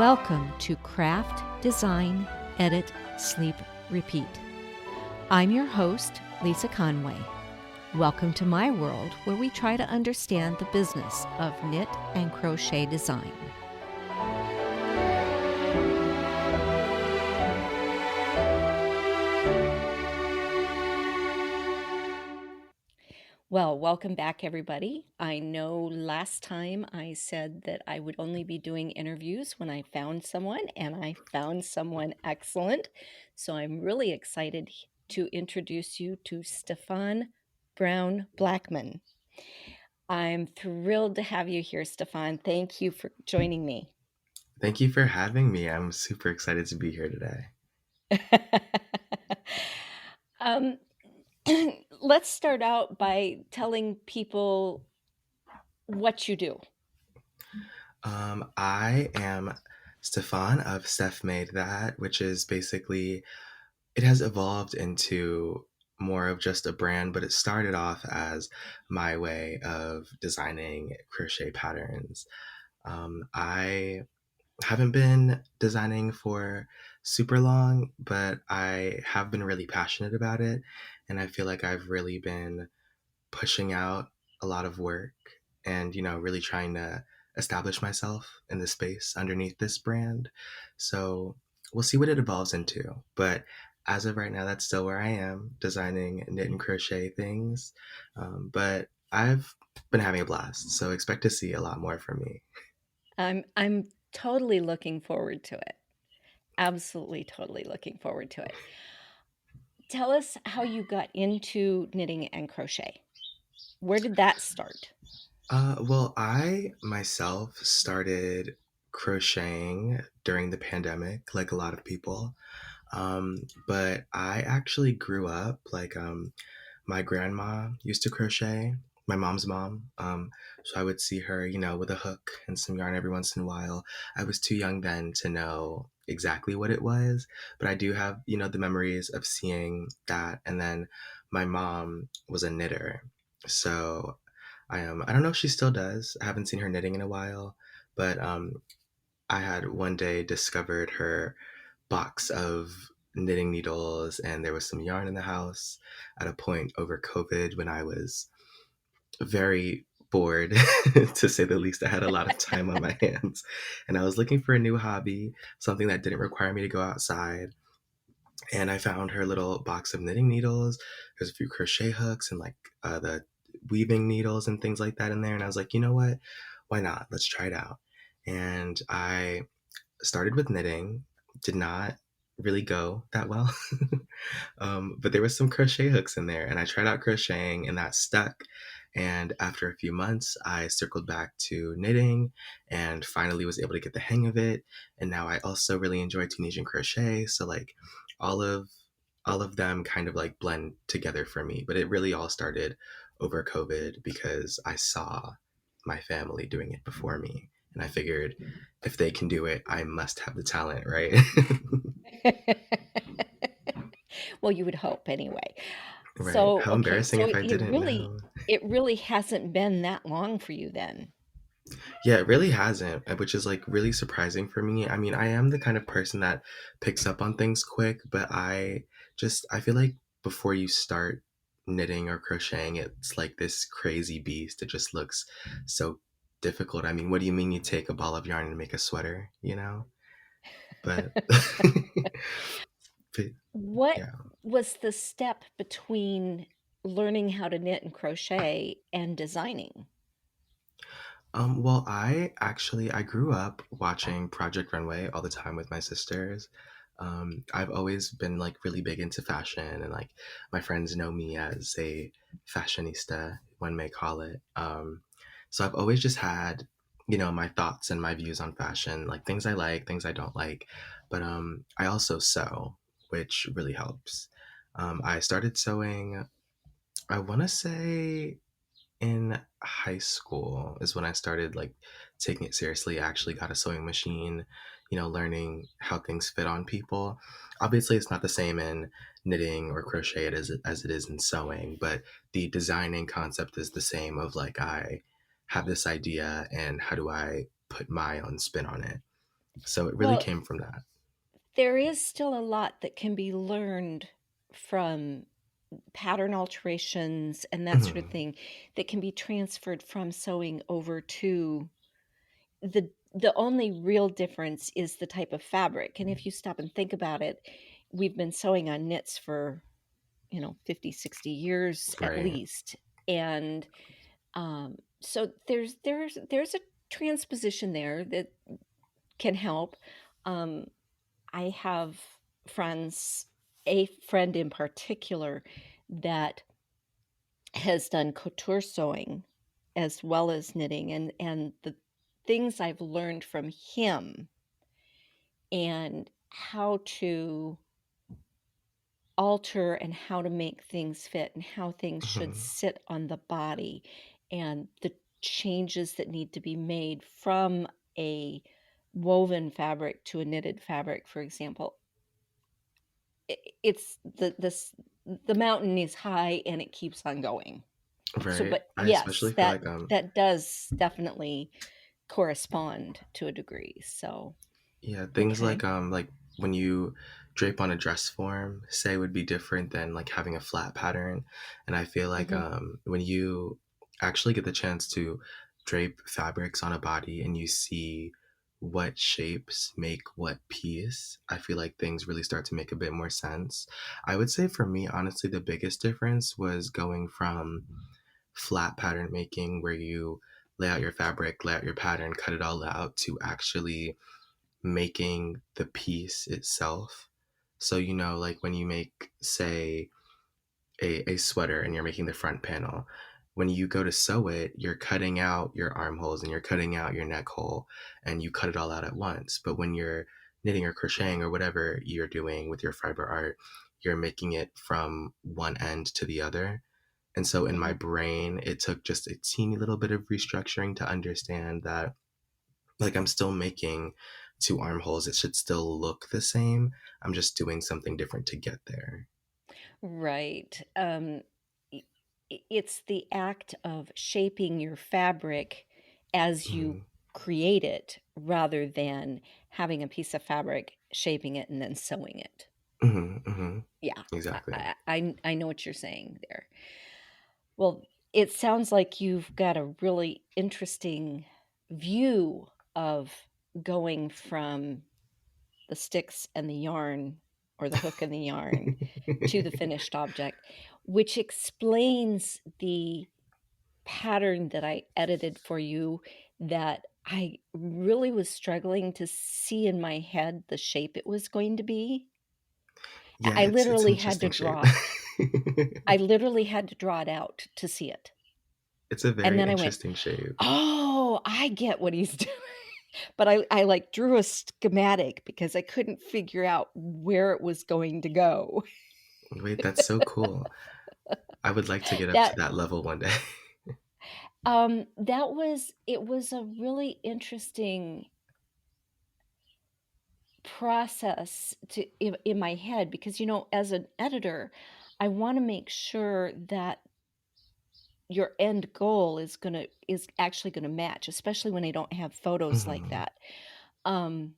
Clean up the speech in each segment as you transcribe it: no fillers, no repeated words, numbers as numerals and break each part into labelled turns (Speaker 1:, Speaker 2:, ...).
Speaker 1: Welcome to Craft, Design, Edit, Sleep, Repeat. I'm your host, Lisa Conway. Welcome to my world where we try to understand the business of knit and crochet design. Well, welcome back, everybody. I know last time I said that I would only be doing interviews when I found someone, and I found someone excellent. So I'm really excited to introduce you to Stephan Browne-Blackman. I'm thrilled to have you here, Stephan. Thank you for joining me.
Speaker 2: Thank you for having me. I'm super excited to be here today.
Speaker 1: Let's start out by telling people what you do.
Speaker 2: I am Stephan of Steph Made That, which is basically, it has evolved into more of just a brand, but it started off as my way of designing crochet patterns. I haven't been designing for super long, but I have been really passionate about it. And I feel like I've really been pushing out a lot of work and, really trying to establish myself in the space underneath this brand. So we'll see what it evolves into. But as of right now, that's still where I am, designing knit and crochet things. But I've been having a blast. So expect to see a lot more from me.
Speaker 1: I'm totally looking forward to it. Absolutely, totally looking forward to it. Tell us how you got into knitting and crochet. Where did that start?
Speaker 2: Well, I myself started crocheting during the pandemic, like a lot of people. But I actually grew up my grandma used to crochet, my mom's mom. So I would see her, with a hook and some yarn every once in a while. I was too young then to know exactly what it was, but I do have, the memories of seeing that. And then my mom was a knitter. So I don't know if she still does. I haven't seen her knitting in a while, but I had one day discovered her box of knitting needles, and there was some yarn in the house at a point over COVID when I was very bored, to say the least. I had a lot of time on my hands, and I was looking for a new hobby, something that didn't require me to go outside. And I found her little box of knitting needles. There's a few crochet hooks and the weaving needles and things like that in there. And I was like, you know what? Why not? Let's try it out. And I started with knitting, did not really go that well. But there was some crochet hooks in there, and I tried out crocheting, and that stuck. And after a few months, I circled back to knitting and finally was able to get the hang of it. And now I also really enjoy Tunisian crochet. So all of all of them kind of blend together for me. But it really all started over COVID because I saw my family doing it before me. And I figured if they can do it, I must have the talent, right?
Speaker 1: Well, you would hope anyway.
Speaker 2: Right.
Speaker 1: So,
Speaker 2: How
Speaker 1: okay,
Speaker 2: embarrassing
Speaker 1: so
Speaker 2: if I didn't know.
Speaker 1: it really hasn't been that long for you then.
Speaker 2: Yeah, it really hasn't, which is really surprising for me. I mean, I am the kind of person that picks up on things quick, but I feel like before you start knitting or crocheting, it's like this crazy beast. It just looks so difficult. I mean, what do you mean you take a ball of yarn and make a sweater, you know? But, but
Speaker 1: What
Speaker 2: yeah.
Speaker 1: was the step between learning how to knit and crochet and designing?
Speaker 2: Well, I grew up watching Project Runway all the time with my sisters. I've always been really big into fashion, and my friends know me as a fashionista, one may call it. So I've always just had, my thoughts and my views on fashion, like things I like, things I don't like. But I also sew, which really helps. I started sewing, I want to say in high school is when I started taking it seriously. I actually got a sewing machine, learning how things fit on people. Obviously, it's not the same in knitting or crochet as it is in sewing, but the designing concept is the same of I have this idea and how do I put my own spin on it. So it really
Speaker 1: Well,
Speaker 2: came from that.
Speaker 1: there is still a lot that can be learned from pattern alterations and that sort of
Speaker 2: Mhm.
Speaker 1: thing that can be transferred from sewing over to the only real difference is the type of fabric, and if you stop and think about it, we've been sewing on knits for, 50, 60 years at
Speaker 2: Right.
Speaker 1: least, and, so there's a transposition there that can help. Um, I have friends a friend in particular that has done couture sewing as well as knitting, and the things I've learned from him and how to alter and how to make things fit and how things should
Speaker 2: Mhm.
Speaker 1: sit on the body and the changes that need to be made from a woven fabric to a knitted fabric, for example. It's the mountain is high and it keeps on going. So,
Speaker 2: Right.
Speaker 1: but
Speaker 2: I
Speaker 1: yes,
Speaker 2: especially feel like
Speaker 1: that does definitely correspond to a degree. So,
Speaker 2: yeah, things
Speaker 1: okay.
Speaker 2: like when you drape on a dress form, say would be different than like having a flat pattern. And I feel like
Speaker 1: Mhm,
Speaker 2: when you actually get the chance to drape fabrics on a body and you see what shapes make what piece, I feel like things really start to make a bit more sense. I would say for me, honestly, the biggest difference was going from flat pattern making where you lay out your fabric, lay out your pattern, cut it all out to actually making the piece itself. So, like when you make, say, a sweater and you're making the front panel, when you go to sew it, you're cutting out your armholes and you're cutting out your neck hole and you cut it all out at once. But when you're knitting or crocheting or whatever you're doing with your fiber art, you're making it from one end to the other. And so in my
Speaker 1: mhm.
Speaker 2: brain, it took just a teeny little bit of restructuring to understand that like I'm still making two armholes. It should still look the same. I'm just doing something different to get there.
Speaker 1: Right. I it's the act of shaping your fabric as you
Speaker 2: Mhm.
Speaker 1: create it rather than having a piece of fabric, shaping it, and then sewing it.
Speaker 2: Mhm. Mhm.
Speaker 1: Yeah,
Speaker 2: Exactly.
Speaker 1: I know what you're saying there. Well, it sounds like you've got a really interesting view of going from the sticks and the yarn or the hook and the yarn to the finished object, which explains the pattern that I edited for you that I really was struggling to see in my head the shape it was going to be.
Speaker 2: Yeah,
Speaker 1: I
Speaker 2: it's an
Speaker 1: literally had to
Speaker 2: interesting shape.
Speaker 1: draw it. I literally had to draw it out to see it.
Speaker 2: It's a
Speaker 1: And
Speaker 2: very
Speaker 1: then I went,
Speaker 2: interesting shape.
Speaker 1: "Oh, I get what he's doing." But I, like, drew a schematic because I couldn't figure out where it was going to go.
Speaker 2: Wait, that's so cool. I would like to get up to
Speaker 1: That
Speaker 2: that level one day.
Speaker 1: that was it was a really interesting process to in my head because, as an editor, I wanna make sure that your end goal is actually gonna match, especially when I don't have photos like
Speaker 2: Mhm.
Speaker 1: that. Um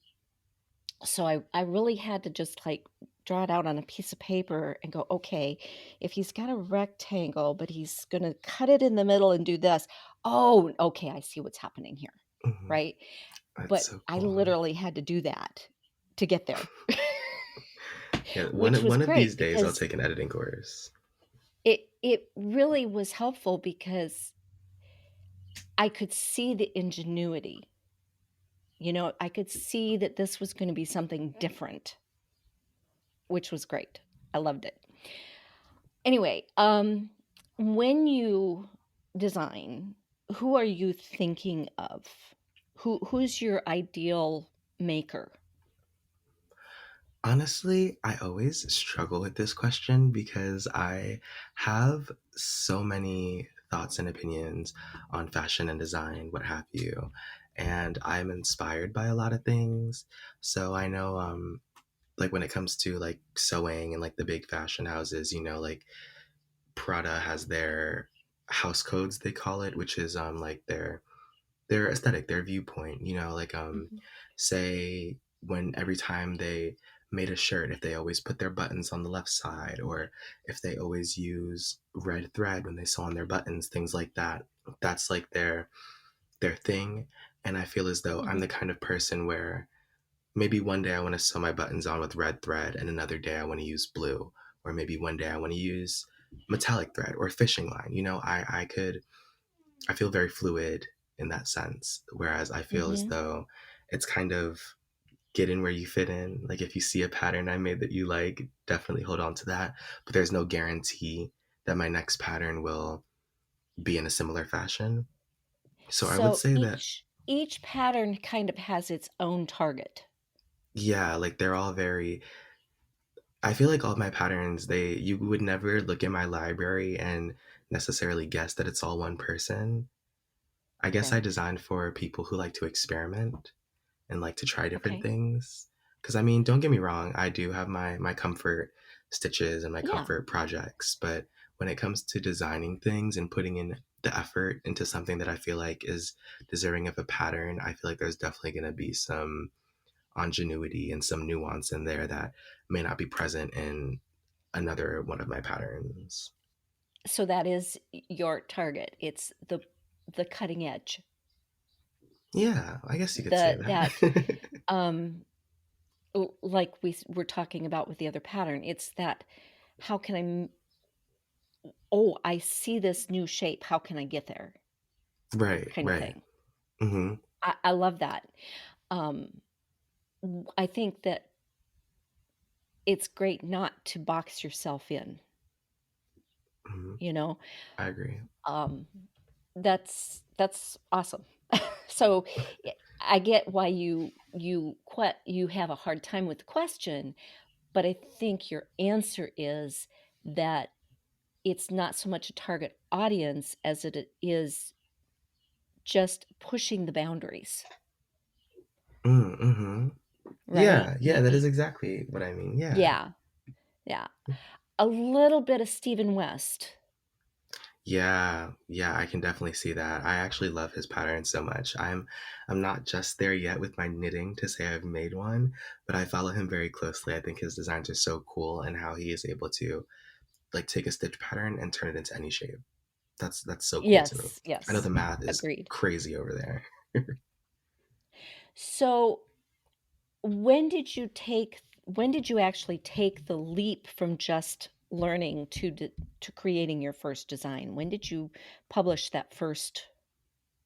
Speaker 1: So I really had to just, like, draw it out on a piece of paper and go, "Okay, if he's got a rectangle, but he's gonna cut it in the middle and do this, oh, okay, I see what's happening here."
Speaker 2: Mhm.
Speaker 1: Right?
Speaker 2: That's
Speaker 1: But
Speaker 2: so
Speaker 1: I
Speaker 2: cool.
Speaker 1: literally had to do that to get there,
Speaker 2: Yeah,
Speaker 1: which was
Speaker 2: one of these
Speaker 1: great
Speaker 2: days I'll
Speaker 1: because
Speaker 2: take an editing course.
Speaker 1: it really was helpful because I could see the ingenuity, I could see that this was gonna be something different, which was great. I loved it. Anyway, when you design, who are you thinking of? Who's your ideal maker?
Speaker 2: Honestly, I always struggle with this question because I have so many thoughts and opinions on fashion and design, what have you. And I'm inspired by a lot of things. So I know like when it comes to like sewing and like the big fashion houses, like Prada has their house codes they call it, which is like their aesthetic, their viewpoint, you know, like
Speaker 1: Mhm.
Speaker 2: say when every time they made a shirt, if they always put their buttons on the left side, or if they always use red thread when they sew on their buttons, things like that. That's like their thing. And I feel as though I'm
Speaker 1: Mhm.
Speaker 2: the kind of person where maybe one day I want to sew my buttons on with red thread and another day I want to use blue, or maybe one day I want to use metallic thread or fishing line. You know, I feel very fluid in that sense. Whereas I feel as
Speaker 1: Mhm.
Speaker 2: though it's kind of get in where you fit in. Like if you see a pattern I made that you like, definitely hold on to that. But there's no guarantee that my next pattern will be in a similar fashion. So I would
Speaker 1: So
Speaker 2: say that,
Speaker 1: each pattern kind of has its own target.
Speaker 2: yeah, like they're all very, I feel like all my patterns, they, you would never look in my library and necessarily guess that it's all one person. I guess I
Speaker 1: Right.
Speaker 2: designed for people who like to experiment and like to try different
Speaker 1: Okay.
Speaker 2: things. Because I mean, don't get me wrong, I do have my comfort stitches and my
Speaker 1: Yeah.
Speaker 2: comfort projects, but when it comes to designing things and putting in the effort into something that I feel like is deserving of a pattern, I feel like there's definitely going to be some ingenuity and some nuance in there that may not be present in another one of my patterns.
Speaker 1: So that is your target. It's the cutting edge.
Speaker 2: Yeah, I guess you could say
Speaker 1: That
Speaker 2: that.
Speaker 1: um like we're talking about with the other pattern. It's that how can oh, I see this new shape. How can I get there?
Speaker 2: Right,
Speaker 1: Kind of
Speaker 2: right.
Speaker 1: thing.
Speaker 2: Hmm.
Speaker 1: I love that. Um I think that it's great not to box yourself in,
Speaker 2: Hmm.
Speaker 1: you know?
Speaker 2: I agree.
Speaker 1: Um, that's awesome. So, I get why you have a hard time with the question, but I think your answer is that it's not so much a target audience as it is just pushing the boundaries,
Speaker 2: Mm-hmm.
Speaker 1: right?
Speaker 2: Yeah, yeah, that is exactly what I mean. Yeah.
Speaker 1: Yeah, yeah. A little bit of Stephen West.
Speaker 2: Yeah, yeah, I can definitely see that. I actually love his pattern so much. I'm not just there yet with my knitting to say I've made one, but I follow him very closely. I think his designs are so cool and how he is able to like take a stitch pattern and turn it into any shape. That's so cool to me.
Speaker 1: Yes,
Speaker 2: I know
Speaker 1: yes.
Speaker 2: the math is
Speaker 1: Agreed.
Speaker 2: crazy over there.
Speaker 1: So when did you actually take the leap from just learning to creating your first design? When did you publish that first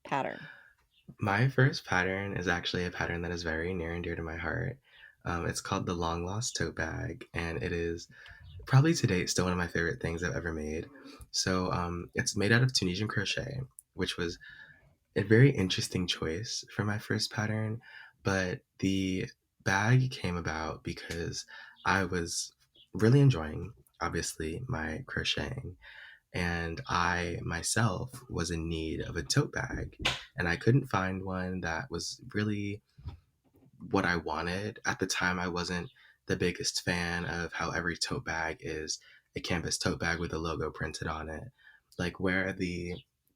Speaker 1: pattern?
Speaker 2: My first pattern is actually a pattern that is very near and dear to my heart. It's called the Long Lost Tote Bag, and it is probably to date still one of my favorite things I've ever made. So it's made out of Tunisian crochet, which was a very interesting choice for my first pattern. But the bag came about because I was really enjoying, obviously, my crocheting. And I myself was in need of a tote bag, and I couldn't find one that was really what I wanted. At the time, I wasn't the biggest fan of how every tote bag is a canvas tote bag with a logo printed on it. Like where are the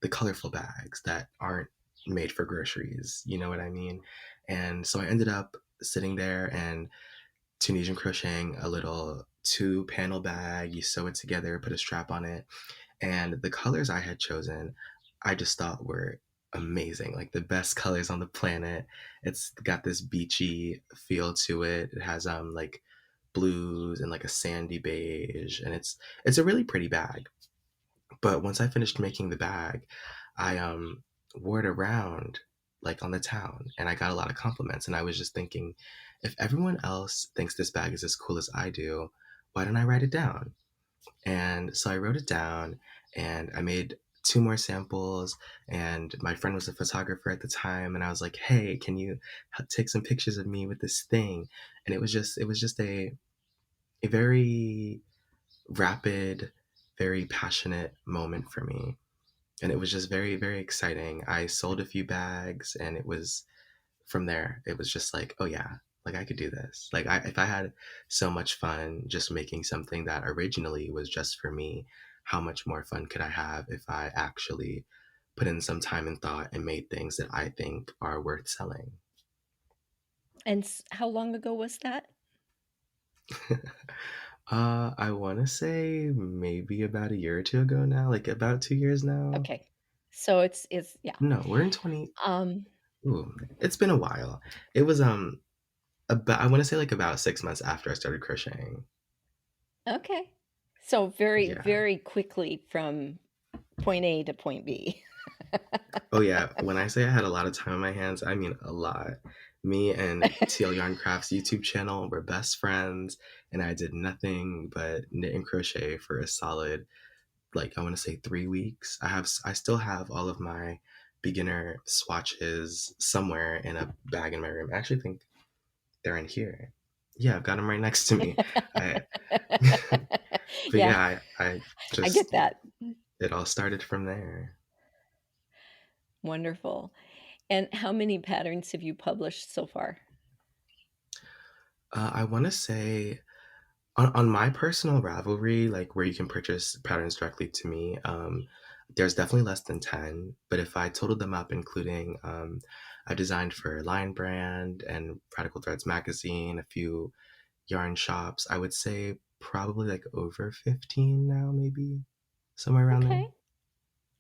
Speaker 2: colorful bags that aren't made for groceries? You know what I mean? And so I ended up sitting there and Tunisian crocheting a little two panel bag. You sew it together, put a strap on it, and the colors I had chosen, I just thought were amazing, like the best colors on the planet. It's got this beachy feel to it. It has like blues and like a sandy beige, and it's a really pretty bag. But once I finished making the bag, I wore it around like on the town, and I got a lot of compliments. And I was just thinking, if everyone else thinks this bag is as cool as I do, why don't I write it down? And so I wrote it down and I made two more samples. And my friend was a photographer at the time. And I was like, hey, can you take some pictures of me with this thing? And it was just a very rapid, very passionate moment for me. And it was just very, very exciting. I sold a few bags and it was from there, it was just like, oh yeah, like I could do this. Like if I had so much fun just making something that originally was just for me, how much more fun could I have if I actually put in some time and thought and made things that I think are worth selling.
Speaker 1: And how long ago was that?
Speaker 2: I want to say maybe about a year or two ago now, like about 2 years now.
Speaker 1: Okay. So it's yeah.
Speaker 2: No, we're in 20.
Speaker 1: Um,
Speaker 2: Ooh, it's been a while. It was about, I want to say like about 6 months after I started crocheting.
Speaker 1: okay. So very,
Speaker 2: Yeah.
Speaker 1: very quickly from point A to point B.
Speaker 2: Oh yeah. When I say I had a lot of time on my hands, I mean a lot. Me and TL Yarn Crafts YouTube channel were best friends, and I did nothing but knit and crochet for a solid, like I want to say 3 weeks. I still have all of my beginner swatches somewhere in a bag in my room. I actually think they're in here. Yeah, I've got them right next to me. I, but
Speaker 1: Yeah,
Speaker 2: yeah, I
Speaker 1: I get
Speaker 2: just,
Speaker 1: that.
Speaker 2: it all started from there.
Speaker 1: Wonderful. And how many patterns have you published so far?
Speaker 2: I want to say on my personal Ravelry, like where you can purchase patterns directly to me, there's definitely less than 10. But if I totaled them up, including I designed for Lion Brand and Radical Threads Magazine, a few yarn shops, I would say probably like over 15 now, maybe somewhere around there.
Speaker 1: Okay,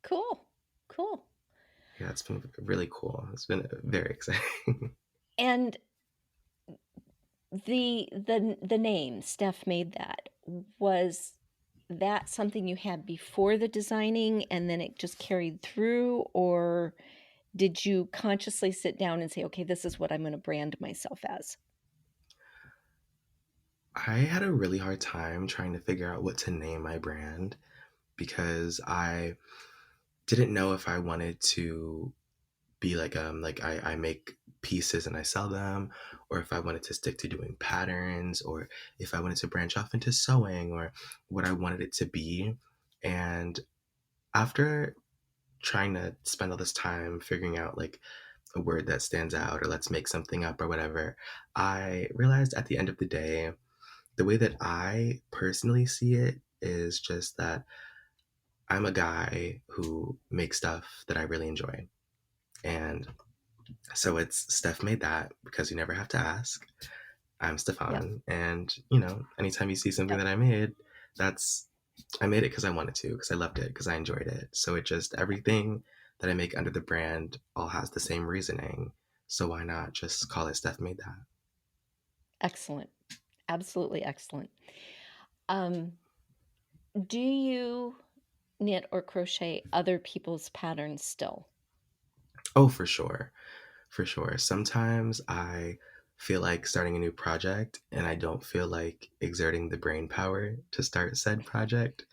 Speaker 1: cool, cool.
Speaker 2: Yeah, it's been really cool. It's been very exciting.
Speaker 1: And the name Steph made that, was that something you had before the designing and then it just carried through, or did you consciously sit down and say, okay, this is what I'm going to brand myself as?
Speaker 2: I had a really hard time trying to figure out what to name my brand because I didn't know if I wanted to be like I make pieces and I sell them, or if I wanted to stick to doing patterns, or if I wanted to branch off into sewing, or what I wanted it to be. And after trying to spend all this time figuring out like a word that stands out or let's make something up or whatever, I realized at the end of the day, the way that I personally see it is just that I'm a guy who makes stuff that I really enjoy. And so it's Steph made that because you never have to ask. I'm
Speaker 1: Yep,
Speaker 2: Stefan. And, anytime you see something
Speaker 1: yep,
Speaker 2: that I made, that's, I made it because I wanted to, because I loved it, because I enjoyed it. So it just, everything that I make under the brand all has the same reasoning. So why not just call it Steph made that?
Speaker 1: excellent, absolutely excellent. Um, do you knit or crochet other people's patterns still?
Speaker 2: Oh, for sure. For sure. Sometimes I feel like starting a new project and I don't feel like exerting the brain power to start said project.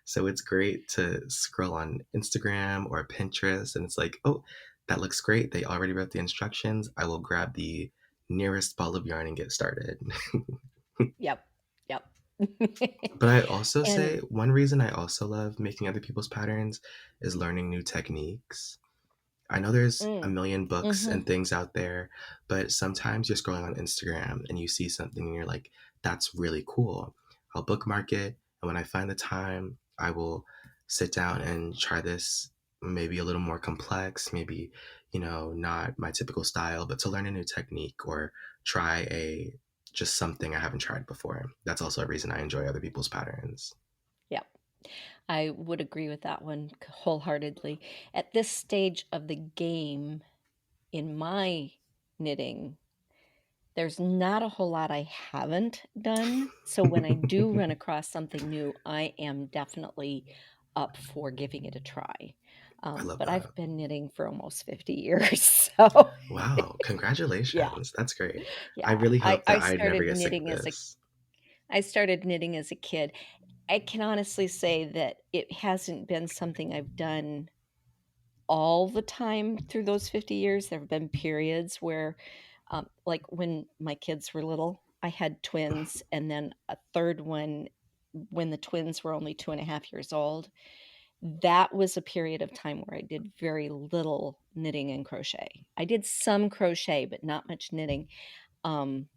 Speaker 2: So it's great to scroll on Instagram or Pinterest and it's like, oh, that looks great. They already wrote the instructions. I will grab the nearest ball of yarn and get started.
Speaker 1: Yep, yep.
Speaker 2: But I also
Speaker 1: And
Speaker 2: say one reason I also love making other people's patterns is learning new techniques. I know there's a
Speaker 1: mm,
Speaker 2: million books
Speaker 1: mhm,
Speaker 2: and things out there, but sometimes you're scrolling on Instagram and you see something and you're like, that's really cool. I'll bookmark it. And when I find the time, I will sit down and try this, maybe a little more complex, maybe, not my typical style, but to learn a new technique or try just something I haven't tried before. That's also a reason I enjoy other people's patterns.
Speaker 1: yep. I would agree with that one wholeheartedly. At this stage of the game in my knitting, there's not a whole lot I haven't done. So when I do run across something new, I am definitely up for giving it a try.
Speaker 2: I love
Speaker 1: But
Speaker 2: that.
Speaker 1: I've been knitting for almost 50 years. So
Speaker 2: Wow,
Speaker 1: yeah,
Speaker 2: congratulations. That's great. I
Speaker 1: yeah.
Speaker 2: really
Speaker 1: I,
Speaker 2: hope that
Speaker 1: I
Speaker 2: I'd never
Speaker 1: started
Speaker 2: get sick of
Speaker 1: knitting as a
Speaker 2: this.
Speaker 1: I started knitting as a kid. I can honestly say that it hasn't been something I've done all the time through those 50 years. There have been periods where, like when my kids were little, I had twins, and then a third one when the twins were only 2.5 years old. That was a period of time where I did very little knitting and crochet. I did some crochet, but not much knitting. Um,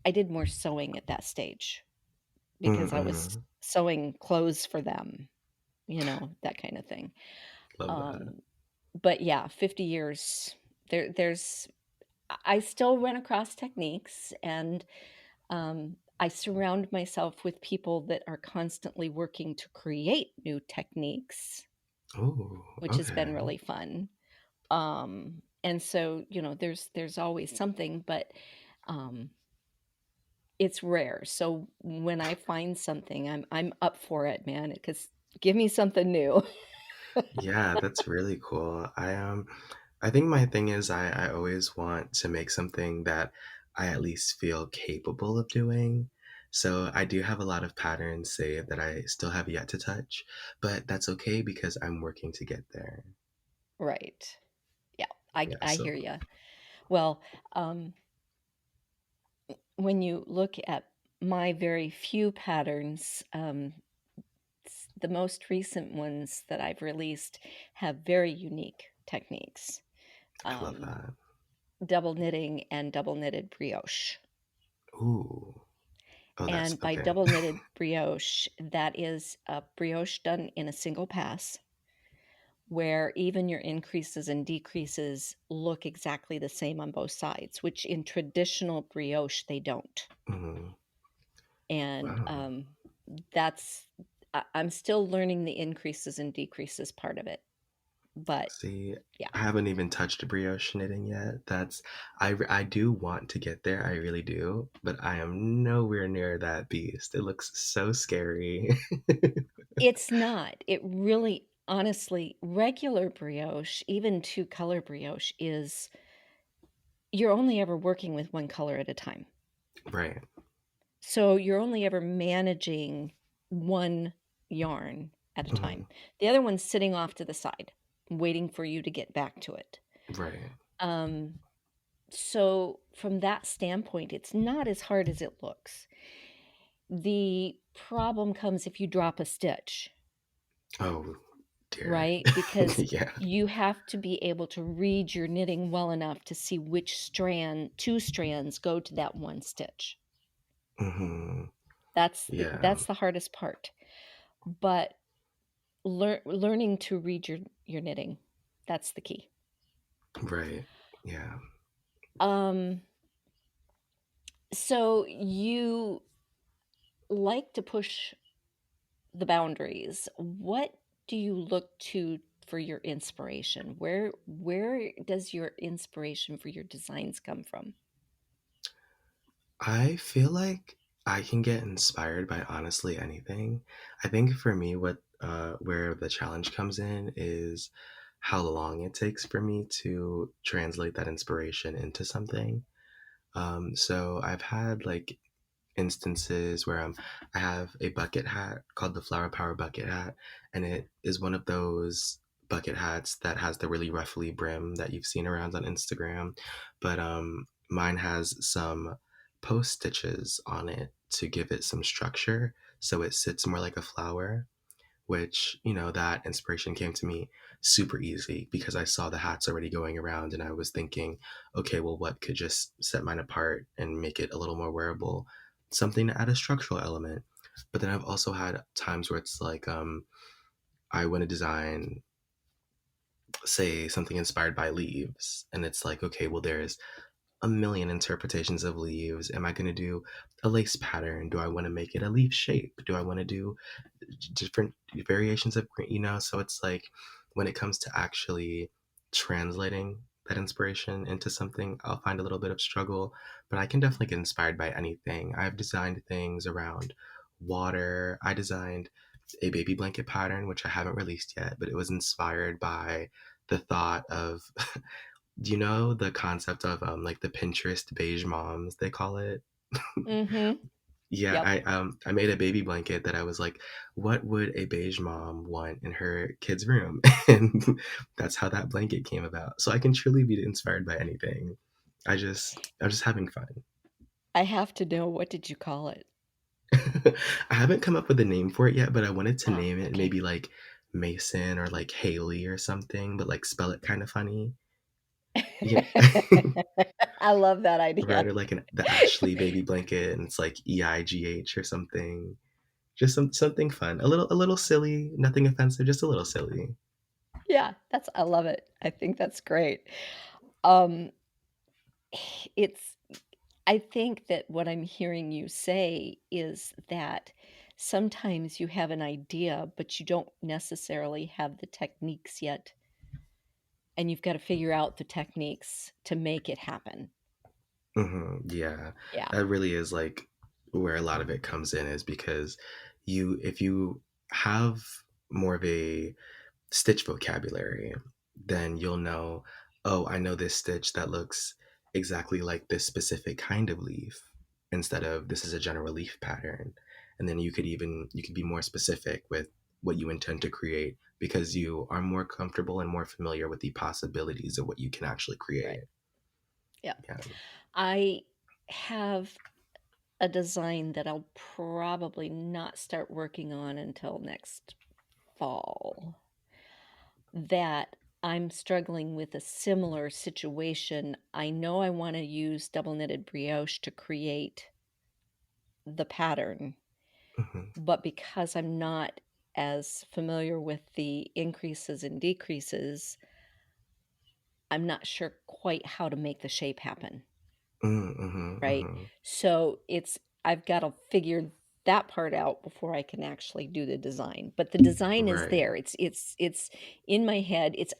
Speaker 1: I did more sewing at that stage because I was
Speaker 2: Mm-hmm.
Speaker 1: sewing clothes for them, that kind of thing.
Speaker 2: Love
Speaker 1: Um,
Speaker 2: that.
Speaker 1: But yeah, 50 years, there's I still run across techniques, and I surround myself with people that are constantly working to create new techniques,
Speaker 2: Oh,
Speaker 1: which has been
Speaker 2: okay.
Speaker 1: really fun. And so, there's always something, but um, it's rare. So when I find something, I'm up for it, man, because give me something new.
Speaker 2: Yeah, that's really cool. I think my thing is I always want to make something that I at least feel capable of doing. So I do have a lot of patterns saved that I still have yet to touch, but that's okay because I'm working to get there.
Speaker 1: Right. Yeah, I
Speaker 2: Yeah,
Speaker 1: I
Speaker 2: so
Speaker 1: hear you. Well, um, when you look at my very few patterns, the most recent ones that I've released have very unique techniques.
Speaker 2: I love
Speaker 1: Um,
Speaker 2: that.
Speaker 1: Double knitting and double knitted brioche.
Speaker 2: Ooh. Oh, that's
Speaker 1: And by
Speaker 2: okay.
Speaker 1: double knitted brioche, that is a brioche done in a single pass, where even your increases and decreases look exactly the same on both sides, which in traditional brioche they don't.
Speaker 2: Mhm.
Speaker 1: And
Speaker 2: Wow.
Speaker 1: that's I'm still learning the increases and decreases part of it. But
Speaker 2: See,
Speaker 1: yeah,
Speaker 2: I haven't even touched brioche knitting yet. I do want to get there. I really do, but I am nowhere near that beast. It looks so scary.
Speaker 1: it's not. It really, honestly, regular brioche, even two color brioche, is you're only ever working with one color at a time.
Speaker 2: Right.
Speaker 1: So you're only ever managing one yarn at a time.
Speaker 2: Mhm.
Speaker 1: The other one's sitting off to the side, waiting for you to get back to it.
Speaker 2: Right.
Speaker 1: Um, so from that standpoint, it's not as hard as it looks. The problem comes if you drop a stitch,
Speaker 2: Oh, dear.
Speaker 1: right? Because
Speaker 2: Yeah.
Speaker 1: you have to be able to read your knitting well enough to see which two strands go to that one stitch.
Speaker 2: Mhm.
Speaker 1: That's the
Speaker 2: Yeah.
Speaker 1: that's the hardest part. But learning to read your knitting, that's the key.
Speaker 2: Right. Yeah.
Speaker 1: Um, so you like to push the boundaries. What do you look to for your inspiration? Where does your inspiration for your designs come from?
Speaker 2: I feel like I can get inspired by honestly anything. I think for me, what where the challenge comes in is how long it takes for me to translate that inspiration into something. So I've had like instances where I have a bucket hat called the Flower Power bucket hat, and it is one of those bucket hats that has the really ruffly brim that you've seen around on Instagram, but mine has some post stitches on it to give it some structure, so it sits more like a flower. Which, that inspiration came to me super easy because I saw the hats already going around and I was thinking, okay, well, what could just set mine apart and make it a little more wearable? Something to add a structural element. But then I've also had times where it's like, I want to design, say, something inspired by leaves. And it's like, okay, well, there's a million interpretations of leaves. Am I going to do a lace pattern? Do I want to make it a leaf shape? Do I want to do different variations of green? So it's like when it comes to actually translating that inspiration into something, I'll find a little bit of struggle, but I can definitely get inspired by anything. I've designed things around water. I designed a baby blanket pattern, which I haven't released yet, but it was inspired by the thought of do you know the concept of like the Pinterest beige moms they call it?
Speaker 1: Mhm.
Speaker 2: Yeah,
Speaker 1: Yep.
Speaker 2: I made a baby blanket that I was like, what would a beige mom want in her kid's room? And that's how that blanket came about. So I can truly be inspired by anything. I'm just having fun.
Speaker 1: I have to know, what did you call it?
Speaker 2: I haven't come up with a name for it yet, but I wanted to
Speaker 1: Ah,
Speaker 2: name it
Speaker 1: okay.
Speaker 2: maybe like Mason or like Haley or something, but like spell it kind of funny. Yeah.
Speaker 1: I love that
Speaker 2: Right,
Speaker 1: idea.
Speaker 2: or like the Ashley baby blanket, and it's like EIGH or something. Just something fun, a little silly, nothing offensive, just a little silly.
Speaker 1: Yeah, I love it. I think that's great. Um, it's I think that what I'm hearing you say is that sometimes you have an idea, but you don't necessarily have the techniques yet, and you've got to figure out the techniques to make it happen.
Speaker 2: Yeah,
Speaker 1: Yeah,
Speaker 2: that really is like where a lot of it comes in, is because if you have more of a stitch vocabulary, then you'll know, oh, I know this stitch that looks exactly like this specific kind of leaf instead of this is a general leaf pattern. And then you could be more specific with what you intend to create because you are more comfortable and more familiar with the possibilities of what you can actually
Speaker 1: right.
Speaker 2: create.
Speaker 1: Yeah.
Speaker 2: Yeah.
Speaker 1: I have a design that I'll probably not start working on until next fall, that I'm struggling with a similar situation. I know I want to use double knitted brioche to create the pattern,
Speaker 2: Hmm.
Speaker 1: but because I'm not as familiar with the increases and decreases, I'm not sure quite how to make the shape happen,
Speaker 2: Mm-hmm,
Speaker 1: right?
Speaker 2: hmm.
Speaker 1: So I've got to figure that part out before I can actually do the design. But the design is
Speaker 2: Right.
Speaker 1: there. It's in my head. It's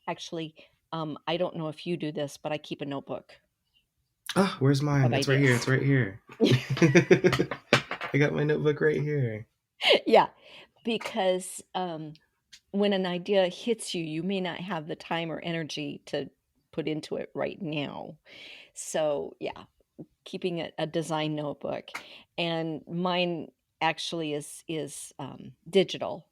Speaker 1: actually I don't know if you do this, but I keep a notebook
Speaker 2: Ah, where's
Speaker 1: of
Speaker 2: mine? It's right here. It's
Speaker 1: ideas.
Speaker 2: right here. I got my notebook right here.
Speaker 1: Yeah, because when an idea hits you, you may not have the time or energy to put into it right now. So, yeah, keeping a design notebook, and mine actually is digital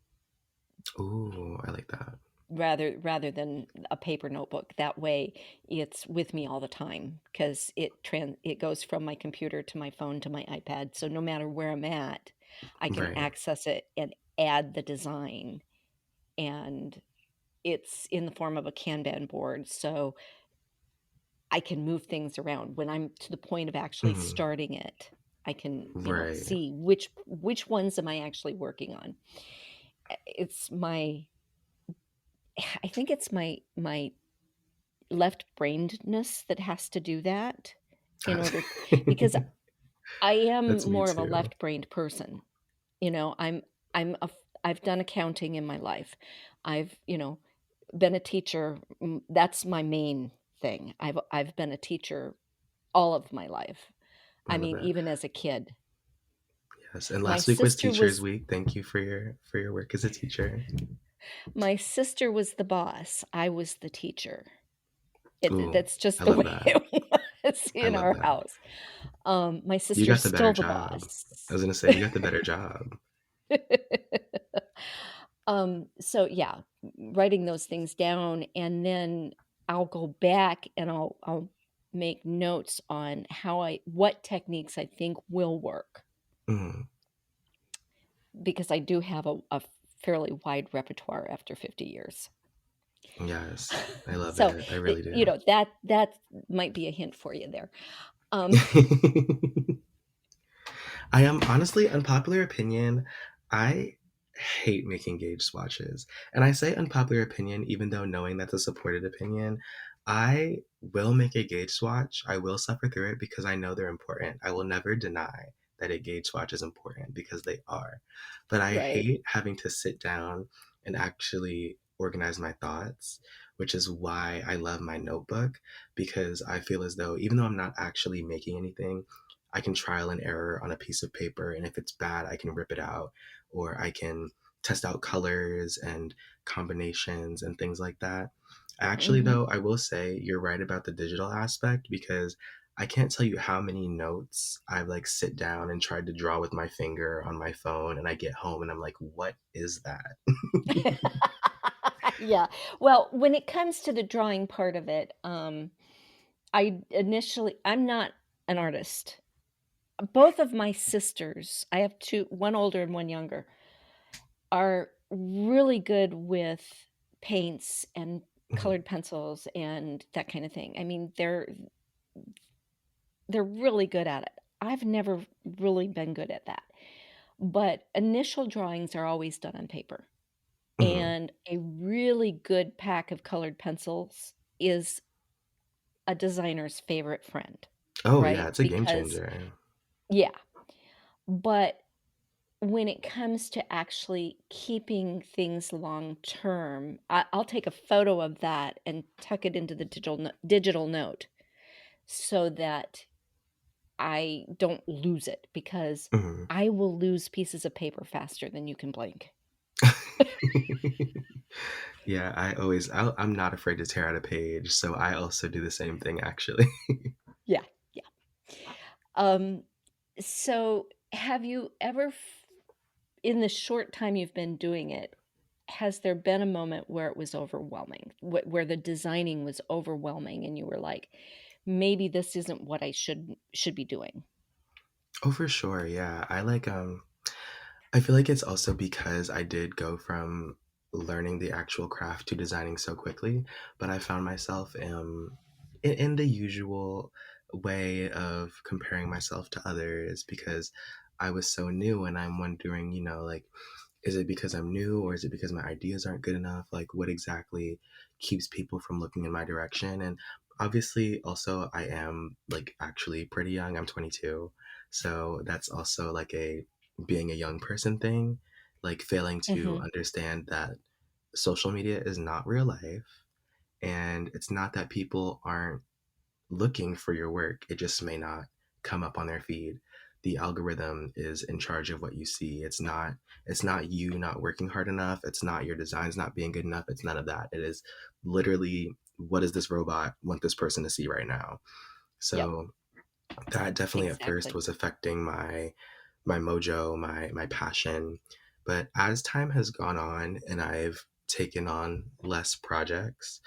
Speaker 2: Ooh, I like that.
Speaker 1: rather than a paper notebook. That way, it's with me all the time because it goes from my computer to my phone to my iPad. So no matter where I'm at, I can
Speaker 2: Right.
Speaker 1: access it and add the design, and it's in the form of a Kanban board. So I can move things around when I'm to the point of actually
Speaker 2: Hmm.
Speaker 1: starting it. I can,
Speaker 2: Right.
Speaker 1: see which ones am I actually working on. It's my I think it's my left-brainedness that has to do that in order, because I am
Speaker 2: That's me
Speaker 1: more of a
Speaker 2: too.
Speaker 1: left-brained person. You know, I've done accounting in my life. I've, been a teacher. That's my main thing. I've been a teacher all of my life.
Speaker 2: I
Speaker 1: I
Speaker 2: love
Speaker 1: mean,
Speaker 2: it.
Speaker 1: even as a kid.
Speaker 2: Yes. And
Speaker 1: My
Speaker 2: last week was
Speaker 1: sister
Speaker 2: Teachers
Speaker 1: was
Speaker 2: Week. Thank you for your work as a teacher.
Speaker 1: my sister was the boss. I was the teacher.
Speaker 2: Ooh,
Speaker 1: That's just
Speaker 2: I
Speaker 1: the
Speaker 2: love
Speaker 1: way
Speaker 2: that.
Speaker 1: it was
Speaker 2: I
Speaker 1: in
Speaker 2: love
Speaker 1: our
Speaker 2: that.
Speaker 1: house. My
Speaker 2: You
Speaker 1: sister's
Speaker 2: got the better
Speaker 1: still the
Speaker 2: job. I
Speaker 1: boss.
Speaker 2: was gonna say you got the better job.
Speaker 1: So yeah, writing those things down, and then I'll go back and I'll make notes on what techniques I think will work,
Speaker 2: Mhm.
Speaker 1: because I do have a fairly wide repertoire after 50 years.
Speaker 2: Yes, I love
Speaker 1: So,
Speaker 2: it. I really do.
Speaker 1: that might be a hint for you there. Um,
Speaker 2: I am honestly, unpopular opinion. I hate making gauge swatches. And I say unpopular opinion, even though knowing that's a supported opinion. I will make a gauge swatch. I will suffer through it because I know they're important. I will never deny that a gauge swatch is important because they are. But I
Speaker 1: right.
Speaker 2: hate having to sit down and actually organize my thoughts, which is why I love my notebook, because I feel as though even though I'm not actually making anything, I can trial and error on a piece of paper, and if it's bad, I can rip it out, or I can test out colors and combinations and things like that. Actually,
Speaker 1: Mhm.
Speaker 2: though, I will say you're right about the digital aspect, because I can't tell you how many notes I've like sit down and tried to draw with my finger on my phone, and I get home and I'm like, what is that?
Speaker 1: Yeah. Well, when it comes to the drawing part of it, I'm not an artist. Both of my sisters, I have 2, one older and one younger, are really good with paints and
Speaker 2: Mhm.
Speaker 1: colored pencils and that kind of thing. I mean, they're really good at it. I've never really been good at that. But initial drawings are always done on paper.
Speaker 2: Mhm.
Speaker 1: and a really good pack of colored pencils is a designer's favorite friend,
Speaker 2: Oh, yeah,
Speaker 1: right?
Speaker 2: it's a game
Speaker 1: Because
Speaker 2: changer.
Speaker 1: yeah, but when it comes to actually keeping things long term, I'll take a photo of that and tuck it into the digital note so that I don't lose it, because
Speaker 2: Mhm.
Speaker 1: I will lose pieces of paper faster than you can blink.
Speaker 2: Yeah, I'm not afraid to tear out a page, so I also do the same thing, actually.
Speaker 1: Yeah, yeah. Um, so have you ever in the short time you've been doing it, has there been a moment where it was overwhelming? Where the designing was overwhelming and you were like, "Maybe this isn't what I should be doing."
Speaker 2: Oh, for sure, yeah. I feel like it's also because I did go from learning the actual craft to designing so quickly, but I found myself in the usual way of comparing myself to others because I was so new and I'm wondering, like, is it because I'm new or is it because my ideas aren't good enough? Like, what exactly keeps people from looking in my direction? And obviously, also, I am like actually pretty young. I'm 22. So that's also like a being a young person thing, like failing to
Speaker 1: Mhm,
Speaker 2: understand that social media is not real life. And it's not that people aren't looking for your work. It just may not come up on their feed. The algorithm is in charge of what you see. It's not you not working hard enough. It's not your designs not being good enough. It's none of that. It is literally what does this robot want this person to see right now?
Speaker 1: yep,
Speaker 2: So that definitely at first
Speaker 1: exactly.
Speaker 2: was affecting my mojo, my passion. But as time has gone on and I've taken on less projects,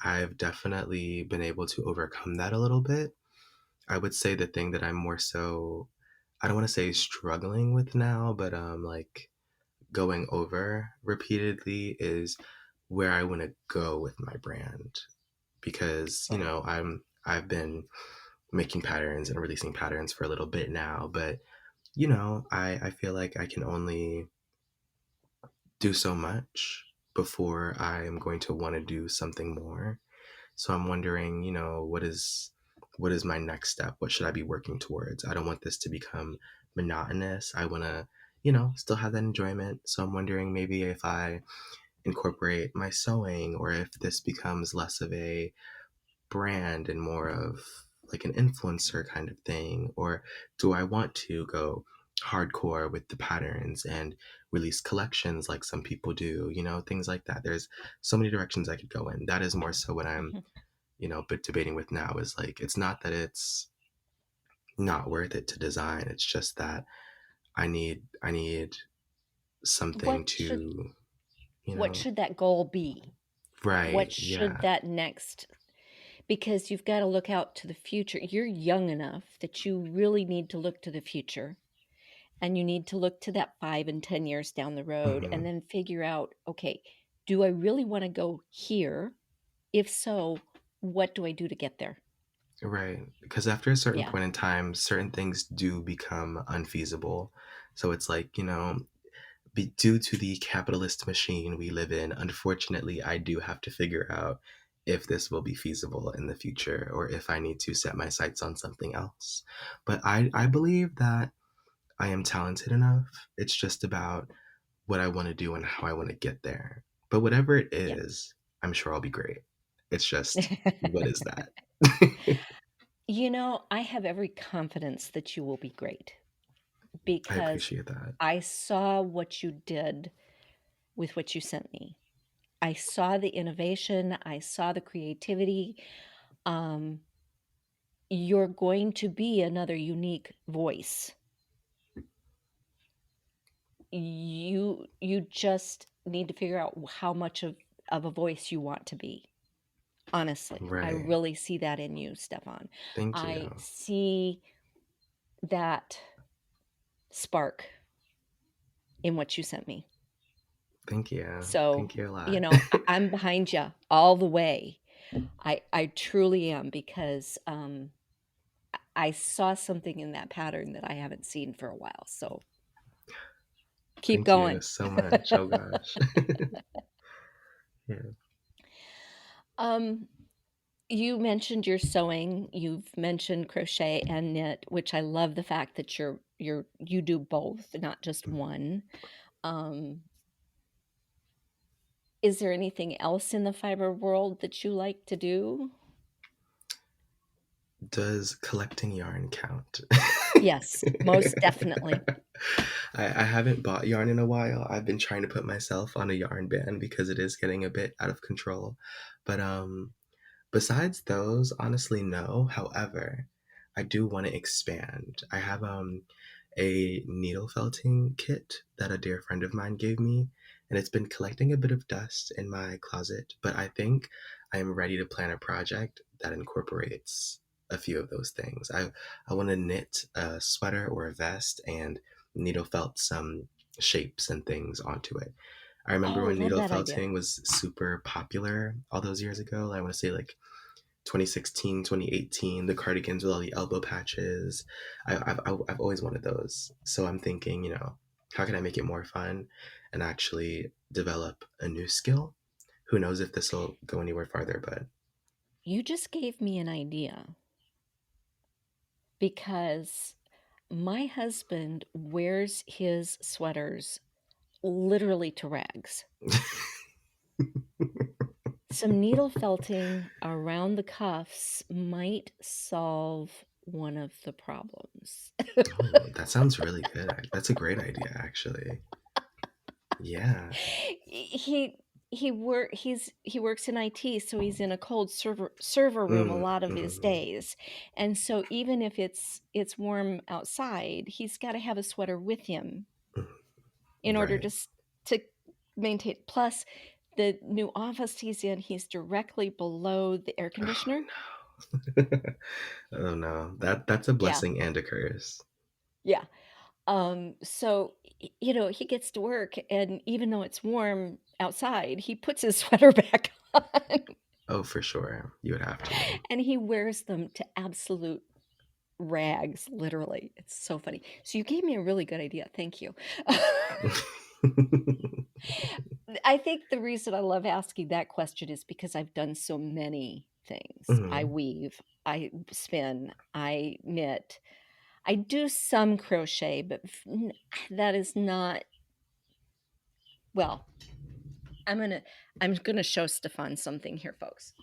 Speaker 2: I've definitely been able to overcome that a little bit. I would say the thing that I'm more so I don't want to say struggling with now, but like going over repeatedly is where I want to go with my brand because,
Speaker 1: Right.
Speaker 2: I've been making patterns and releasing patterns for a little bit now, but I feel like I can only do so much before I am going to want to do something more. So I'm wondering, what is my next step? What should I be working towards? I don't want this to become monotonous. I want to, still have that enjoyment. So I'm wondering maybe if I incorporate my sewing or if this becomes less of a brand and more of like an influencer kind of thing, or do I want to go hardcore with the patterns and release collections like some people do, things like that. There's so many directions I could go in. That is more so what I'm
Speaker 1: Mhm.
Speaker 2: but debating with now is like it's not that it's not worth it to design. It's just that I need something
Speaker 1: What should
Speaker 2: to, you
Speaker 1: what
Speaker 2: know,
Speaker 1: should that goal be? What
Speaker 2: right.
Speaker 1: should
Speaker 2: Yeah.
Speaker 1: that next, because you've gotta look out to the future. You're young enough that you really need to look to the future, and you need to look to that 5 and 10 years down the road and
Speaker 2: Hmm.
Speaker 1: then figure out, "Okay, do I really wanna go here? If so, what do I do to get there?"
Speaker 2: Right. Because after a certain
Speaker 1: Yeah,
Speaker 2: point in time, certain things do become unfeasible. So it's like, due to the capitalist machine we live in, unfortunately, I do have to figure out if this will be feasible in the future or if I need to set my sights on something else. But I
Speaker 1: yeah,
Speaker 2: believe that I am talented enough. It's just about what I want to do and how I want to get there. But whatever it
Speaker 1: yeah.
Speaker 2: is, I'm sure I'll be great. It's just, what is that?
Speaker 1: I have every confidence that you will be great,
Speaker 2: I
Speaker 1: because
Speaker 2: appreciate that.
Speaker 1: I saw what you did with what you sent me. I saw the innovation, I saw the creativity. Um, you're going to be another unique voice. You just need to figure out how much of a voice you want to be. Honestly, I
Speaker 2: Right.
Speaker 1: really see that in you, Stefan.
Speaker 2: Thank
Speaker 1: I
Speaker 2: you.
Speaker 1: see that spark in what you sent me.
Speaker 2: Thank you.
Speaker 1: So,
Speaker 2: Thank you a lot.
Speaker 1: I'm behind you all the way. I truly am, because I saw something in that pattern that I haven't seen for a while. So keep
Speaker 2: Thank you
Speaker 1: going.
Speaker 2: so much. Oh gosh. Yeah.
Speaker 1: Um, you mentioned your sewing, you've mentioned crochet and knit, which I love the fact that you do both, not just
Speaker 2: Mm.
Speaker 1: one. Um, is there anything else in the fiber world that you like to do?
Speaker 2: Does collecting yarn count?
Speaker 1: Yes, most definitely.
Speaker 2: I haven't bought yarn in a while. I've been trying to put myself on a yarn ban because it is getting a bit out of control. But besides those, honestly, no. However, I do want to expand. I have a needle felting kit that a dear friend of mine gave me, and it's been collecting a bit of dust in my closet, but I think I am ready to plan a project that incorporates a few of those things. I want to knit a sweater or a vest and needle felt some shapes and things onto it. I remember
Speaker 1: Oh,
Speaker 2: when
Speaker 1: love
Speaker 2: needle
Speaker 1: that idea.
Speaker 2: felting was super popular all those years ago. I want to say like 2016, 2018, the cardigans with all the elbow patches. I've always wanted those. So I'm thinking, how can I make it more fun and actually develop a new skill? Who knows if this will go anywhere farther, but
Speaker 1: You just gave me an idea because my husband wears his sweaters literally to rags. Some needle felting around the cuffs might solve one of the problems.
Speaker 2: oh, that sounds really good. That's a great idea, actually. Yeah.
Speaker 1: he he works in IT, so he's in a cold server room a
Speaker 2: Mm,
Speaker 1: lot of his
Speaker 2: mm,
Speaker 1: days. And so even if it's warm outside, he's got to have a sweater with him
Speaker 2: mm.
Speaker 1: in order
Speaker 2: Right.
Speaker 1: to maintain. Plus, the new office he's in, he's directly below the air conditioner.
Speaker 2: Oh no. Oh no. That's a
Speaker 1: Yeah,
Speaker 2: blessing and a curse.
Speaker 1: yeah. So he gets to work, and even though it's warm outside, he puts his sweater back on,
Speaker 2: Oh, for sure. You would have to.
Speaker 1: and he wears them to absolute rags, literally. It's so funny. So you gave me a really good idea. Thank you. I think the reason I love asking that question is because I've done so many things. I
Speaker 2: Mhm.
Speaker 1: weave, I spin, I knit. I do some crochet, but that is not well. I'm gonna I'm gonna show Stefan something here, folks.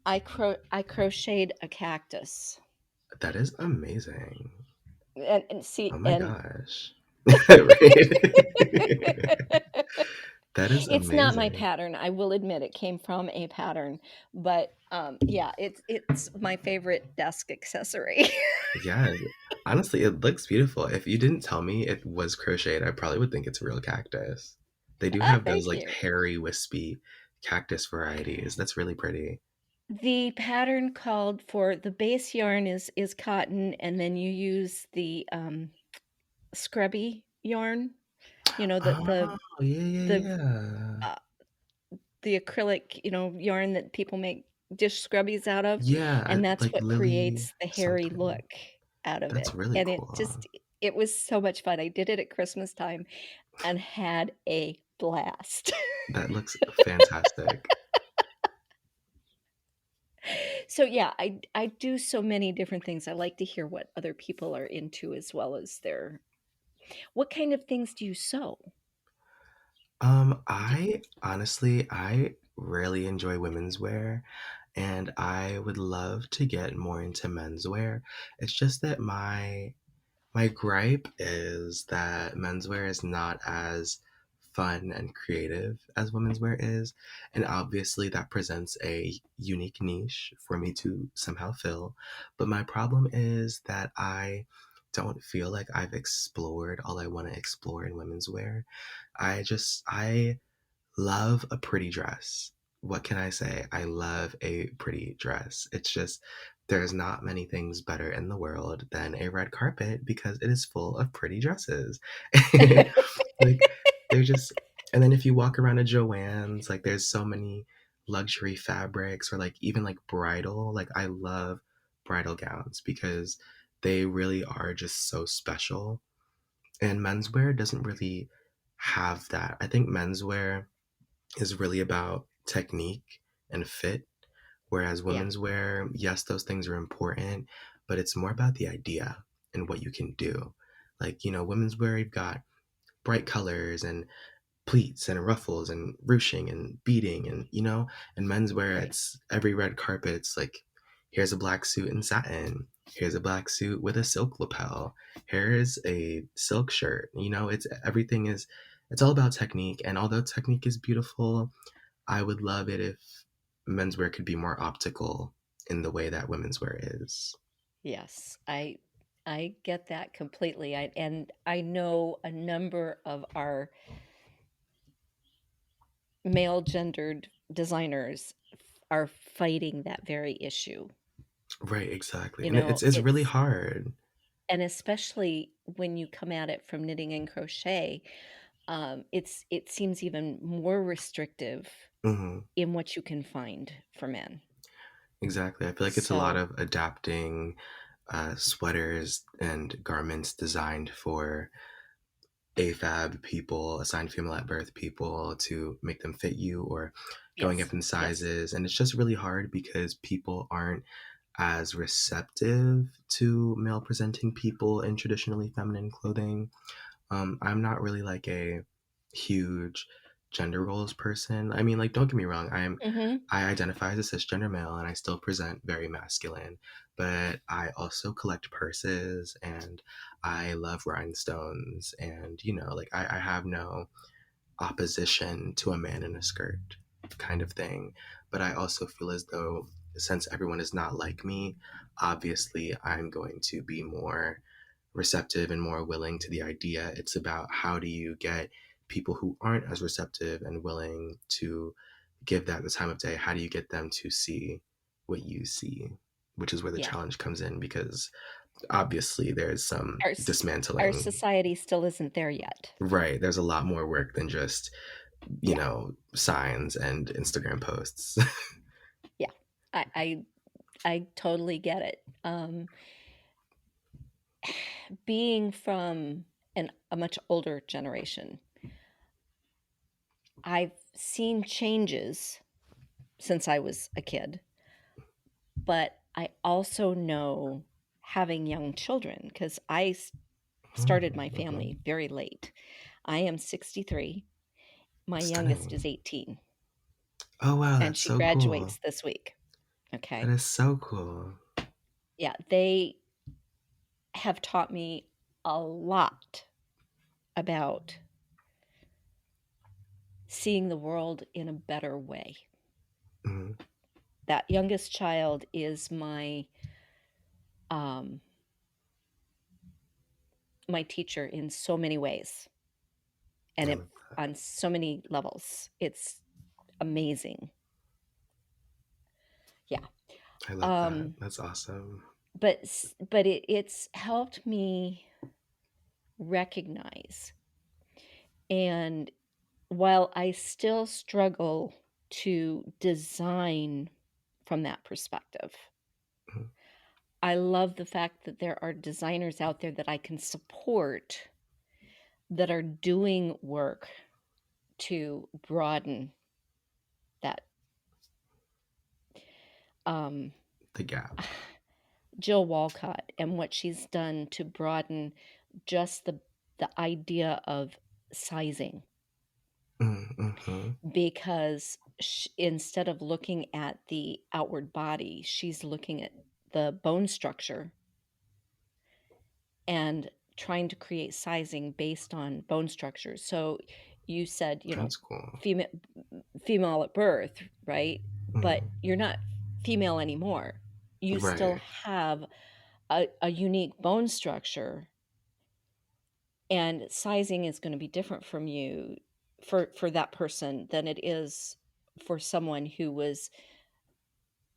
Speaker 1: I crocheted a cactus,
Speaker 2: That is amazing.
Speaker 1: and
Speaker 2: Oh
Speaker 1: see,
Speaker 2: my
Speaker 1: and
Speaker 2: gosh. Right? That is
Speaker 1: it's not my
Speaker 2: amazing.
Speaker 1: pattern. I will admit it came from a pattern, but yeah, it's my favorite desk accessory.
Speaker 2: Yeah. Honestly, it looks beautiful. If you didn't tell me it was crocheted, I probably would think it's a real cactus. They do have those
Speaker 1: Thank
Speaker 2: like
Speaker 1: you.
Speaker 2: hairy, wispy cactus varieties. That's really pretty.
Speaker 1: The pattern called for the base yarn is cotton, and then you use the scrubby yarn. You know
Speaker 2: Oh, yeah,
Speaker 1: the
Speaker 2: yeah, yeah.
Speaker 1: uh, the acrylic, yarn that people make dish scrubbies out of,
Speaker 2: Yeah,
Speaker 1: and that's
Speaker 2: like
Speaker 1: what
Speaker 2: Lily
Speaker 1: creates the hairy
Speaker 2: something.
Speaker 1: look out of
Speaker 2: That's
Speaker 1: it,
Speaker 2: really
Speaker 1: and
Speaker 2: cool.
Speaker 1: it was so much fun. I did it at Christmas time and had a blast.
Speaker 2: That looks fantastic.
Speaker 1: So, yeah, I do so many different things. I like to hear what other people are into as well as their what kind of things do you sew? Do
Speaker 2: I really enjoy women's wear and I would love to get more into menswear. It's just that my gripe is that menswear is not as fun and creative as women's wear is, and obviously that presents a unique niche for me to somehow fill. But my problem is that I don't feel like I've explored all I want to explore in women's wear. I love a pretty dress. What can I say? I love a pretty dress. It's just there's not many things better in the world than a red carpet because it is full of pretty dresses. Like they're just and then if you walk around a Joann's, like there's so many luxury fabrics or like even like bridal, like I love bridal gowns because they really are just so special. And menswear doesn't really have that. I think menswear is really about technique and fit, whereas
Speaker 1: Yeah.
Speaker 2: women's wear, yes, those things are important, but it's more about the idea and what you can do. Like, women's wear, you've got bright colors and pleats and ruffles and ruching and beading and menswear,
Speaker 1: Right.
Speaker 2: it's every red carpet, it's like, here's a black suit in satin, here's a black suit with a silk lapel, here's a silk shirt, it's all about technique. And although technique is beautiful, I would love it if menswear could be more optical in the way that women's wear is.
Speaker 1: Yes. I get that completely. And I know a number of our male gendered designers are fighting that very issue.
Speaker 2: Right, exactly.
Speaker 1: You
Speaker 2: And
Speaker 1: know,
Speaker 2: it's really
Speaker 1: it's
Speaker 2: hard.
Speaker 1: and especially when you come at it from knitting and crochet, it seems even more restrictive
Speaker 2: Hmm.
Speaker 1: in what you can find for men.
Speaker 2: Exactly. I feel like it's a lot
Speaker 1: So,
Speaker 2: of adapting sweaters and garments designed for AFAB people, assigned female at birth people, to make them fit you, or going up
Speaker 1: yes,
Speaker 2: in
Speaker 1: yes.
Speaker 2: sizes. And it's just really hard because people aren't as receptive to male presenting people in traditionally feminine clothing. I'm not really like a huge gender roles person. I mean, like, don't get me wrong.
Speaker 1: Mhm.
Speaker 2: I identify as a cisgender male and I still present very masculine, but I also collect purses and I love rhinestones, and like, I have no opposition to a man in a skirt kind of thing. But I also feel as though, since everyone is not like me, obviously I'm going to be more receptive and more willing to the idea. It's about, how do you get people who aren't as receptive and willing to give that the time of day? How do you get them to see what you see? Which is where the
Speaker 1: Yeah.
Speaker 2: challenge comes in, because obviously there's some
Speaker 1: Our s our
Speaker 2: dismantling.
Speaker 1: society still isn't there yet.
Speaker 2: Right. There's a lot more work than just,
Speaker 1: Yeah,
Speaker 2: signs and Instagram posts.
Speaker 1: yeah. I totally get it. Being from a much older generation, I've seen changes since I was a kid, but I also know, having young children, because started my
Speaker 2: Mhm.
Speaker 1: family very late. I am 63. My youngest is
Speaker 2: Stunning.
Speaker 1: 18,
Speaker 2: Oh, wow.
Speaker 1: and
Speaker 2: That's
Speaker 1: she
Speaker 2: so cool.
Speaker 1: graduates this week.
Speaker 2: That
Speaker 1: Okay.
Speaker 2: is so cool.
Speaker 1: Yeah, they have taught me a lot about seeing the world in a better way.
Speaker 2: Mhm.
Speaker 1: That youngest child is um, my teacher in so many ways, and
Speaker 2: I
Speaker 1: it
Speaker 2: love that.
Speaker 1: on so many levels. It's amazing. Yeah.
Speaker 2: I love that.
Speaker 1: Um,
Speaker 2: That's awesome.
Speaker 1: but it's helped me recognize, and while I still struggle to design from that perspective,
Speaker 2: Mhm.
Speaker 1: I love the fact that there are designers out there that I can support, that are doing work to broaden that. Um,
Speaker 2: The gap.
Speaker 1: Jill Walcott and what she's done to broaden just the idea of sizing,
Speaker 2: Mm-hmm.
Speaker 1: because instead of looking at the outward body, she's looking at the bone structure and trying to create sizing based on bone structure. So you said,
Speaker 2: That's cool.
Speaker 1: female female at birth, right? But
Speaker 2: Mhm.
Speaker 1: you're not female anymore. You still
Speaker 2: Right.
Speaker 1: have a unique bone structure, and sizing is going to be different from you, for that person, than it is for someone who was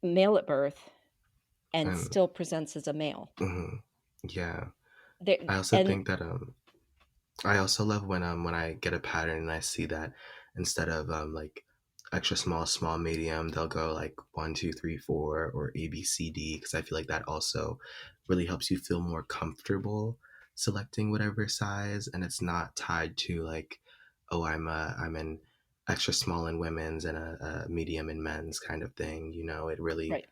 Speaker 1: male at birth and
Speaker 2: And
Speaker 1: still presents as a male.
Speaker 2: mhm. Yeah.
Speaker 1: There
Speaker 2: I also
Speaker 1: and
Speaker 2: think that I also love when I get a pattern and I see that, instead of like extra small, small, medium, they'll go like 1, 2, 3, 4, or ABCD, because I feel like that also really helps you feel more comfortable selecting whatever size, and it's not tied to like oh, I'm an extra small in women's and a medium in men's kind of thing. You know, it really
Speaker 1: Right.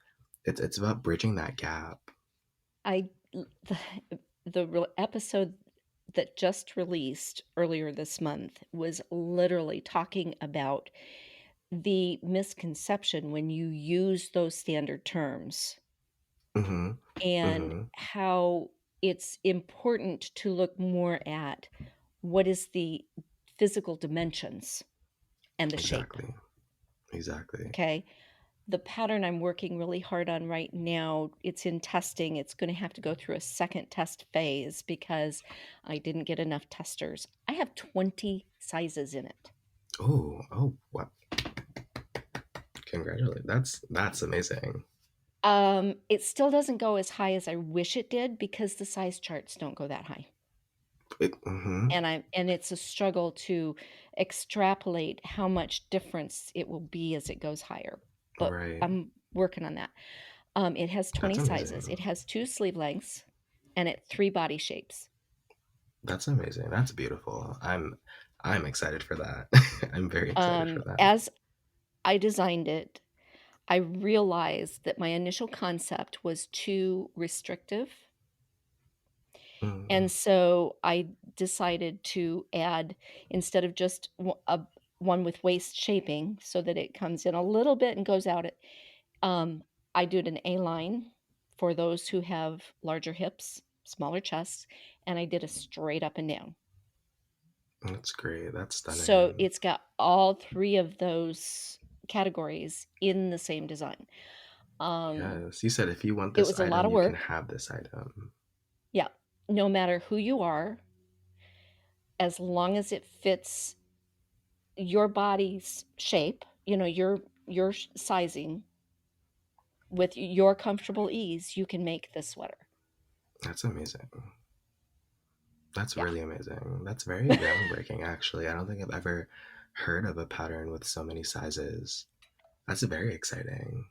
Speaker 2: it's about bridging that gap.
Speaker 1: I the episode that just released earlier this month was literally talking about the misconception when you use those standard terms
Speaker 2: Mm-hmm.
Speaker 1: and
Speaker 2: Mm-hmm.
Speaker 1: how it's important to look more at what is the physical dimensions and the shape.
Speaker 2: Exactly. Exactly.
Speaker 1: Okay. The pattern I'm working really hard on right now, it's in testing. It's going to have to go through a second test phase because I didn't get enough testers. I have 20 sizes in it.
Speaker 2: Oh, oh, what? Congratulations. That's amazing.
Speaker 1: It still doesn't go as high as I wish it did because the size charts don't go that high.
Speaker 2: Mm-hmm.
Speaker 1: And it's a struggle to extrapolate how much difference it will be as it goes higher. But
Speaker 2: Right.
Speaker 1: I'm working on that. It has
Speaker 2: That's
Speaker 1: 20 sizes.
Speaker 2: amazing.
Speaker 1: It has 2 sleeve lengths and 3 body shapes.
Speaker 2: That's amazing. That's beautiful. I'm excited for that. I'm very excited for that.
Speaker 1: As I designed it, I realized that my initial concept was too restrictive,
Speaker 2: Mm,
Speaker 1: and so I decided to add, instead of just one with waist shaping so that it comes in a little bit and goes out, um, I did an A-line for those who have larger hips, smaller chests, and I did a straight up and down.
Speaker 2: that's great. That's
Speaker 1: So
Speaker 2: stunning.
Speaker 1: it's got all 3 of those categories in the same design. Um,
Speaker 2: Yes. You said if you want
Speaker 1: it
Speaker 2: this
Speaker 1: was a lot
Speaker 2: item,
Speaker 1: of
Speaker 2: you can
Speaker 1: work.
Speaker 2: have this item.
Speaker 1: Yeah. No matter who you are, as long as it fits your body's shape, your sizing with your comfortable ease, you can make this sweater.
Speaker 2: That's amazing. That's
Speaker 1: Yeah.
Speaker 2: really amazing. That's very groundbreaking, actually. I don't think I've ever heard of a pattern with so many sizes. That's very exciting.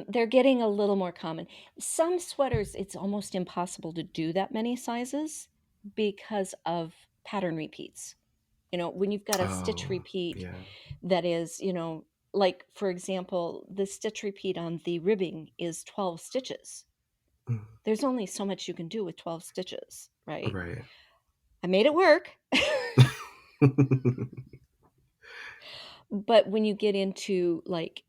Speaker 1: They're getting a little more common. Some sweaters, it's almost impossible to do that many sizes because of pattern repeats. When you've got a stitch
Speaker 2: Oh,
Speaker 1: repeat
Speaker 2: yeah.
Speaker 1: that is, like, for example, the stitch repeat on the ribbing is 12 stitches.
Speaker 2: Mm,
Speaker 1: There's only so much you can do with 12 stitches, right?
Speaker 2: right.
Speaker 1: I made it work. But when you get into, like,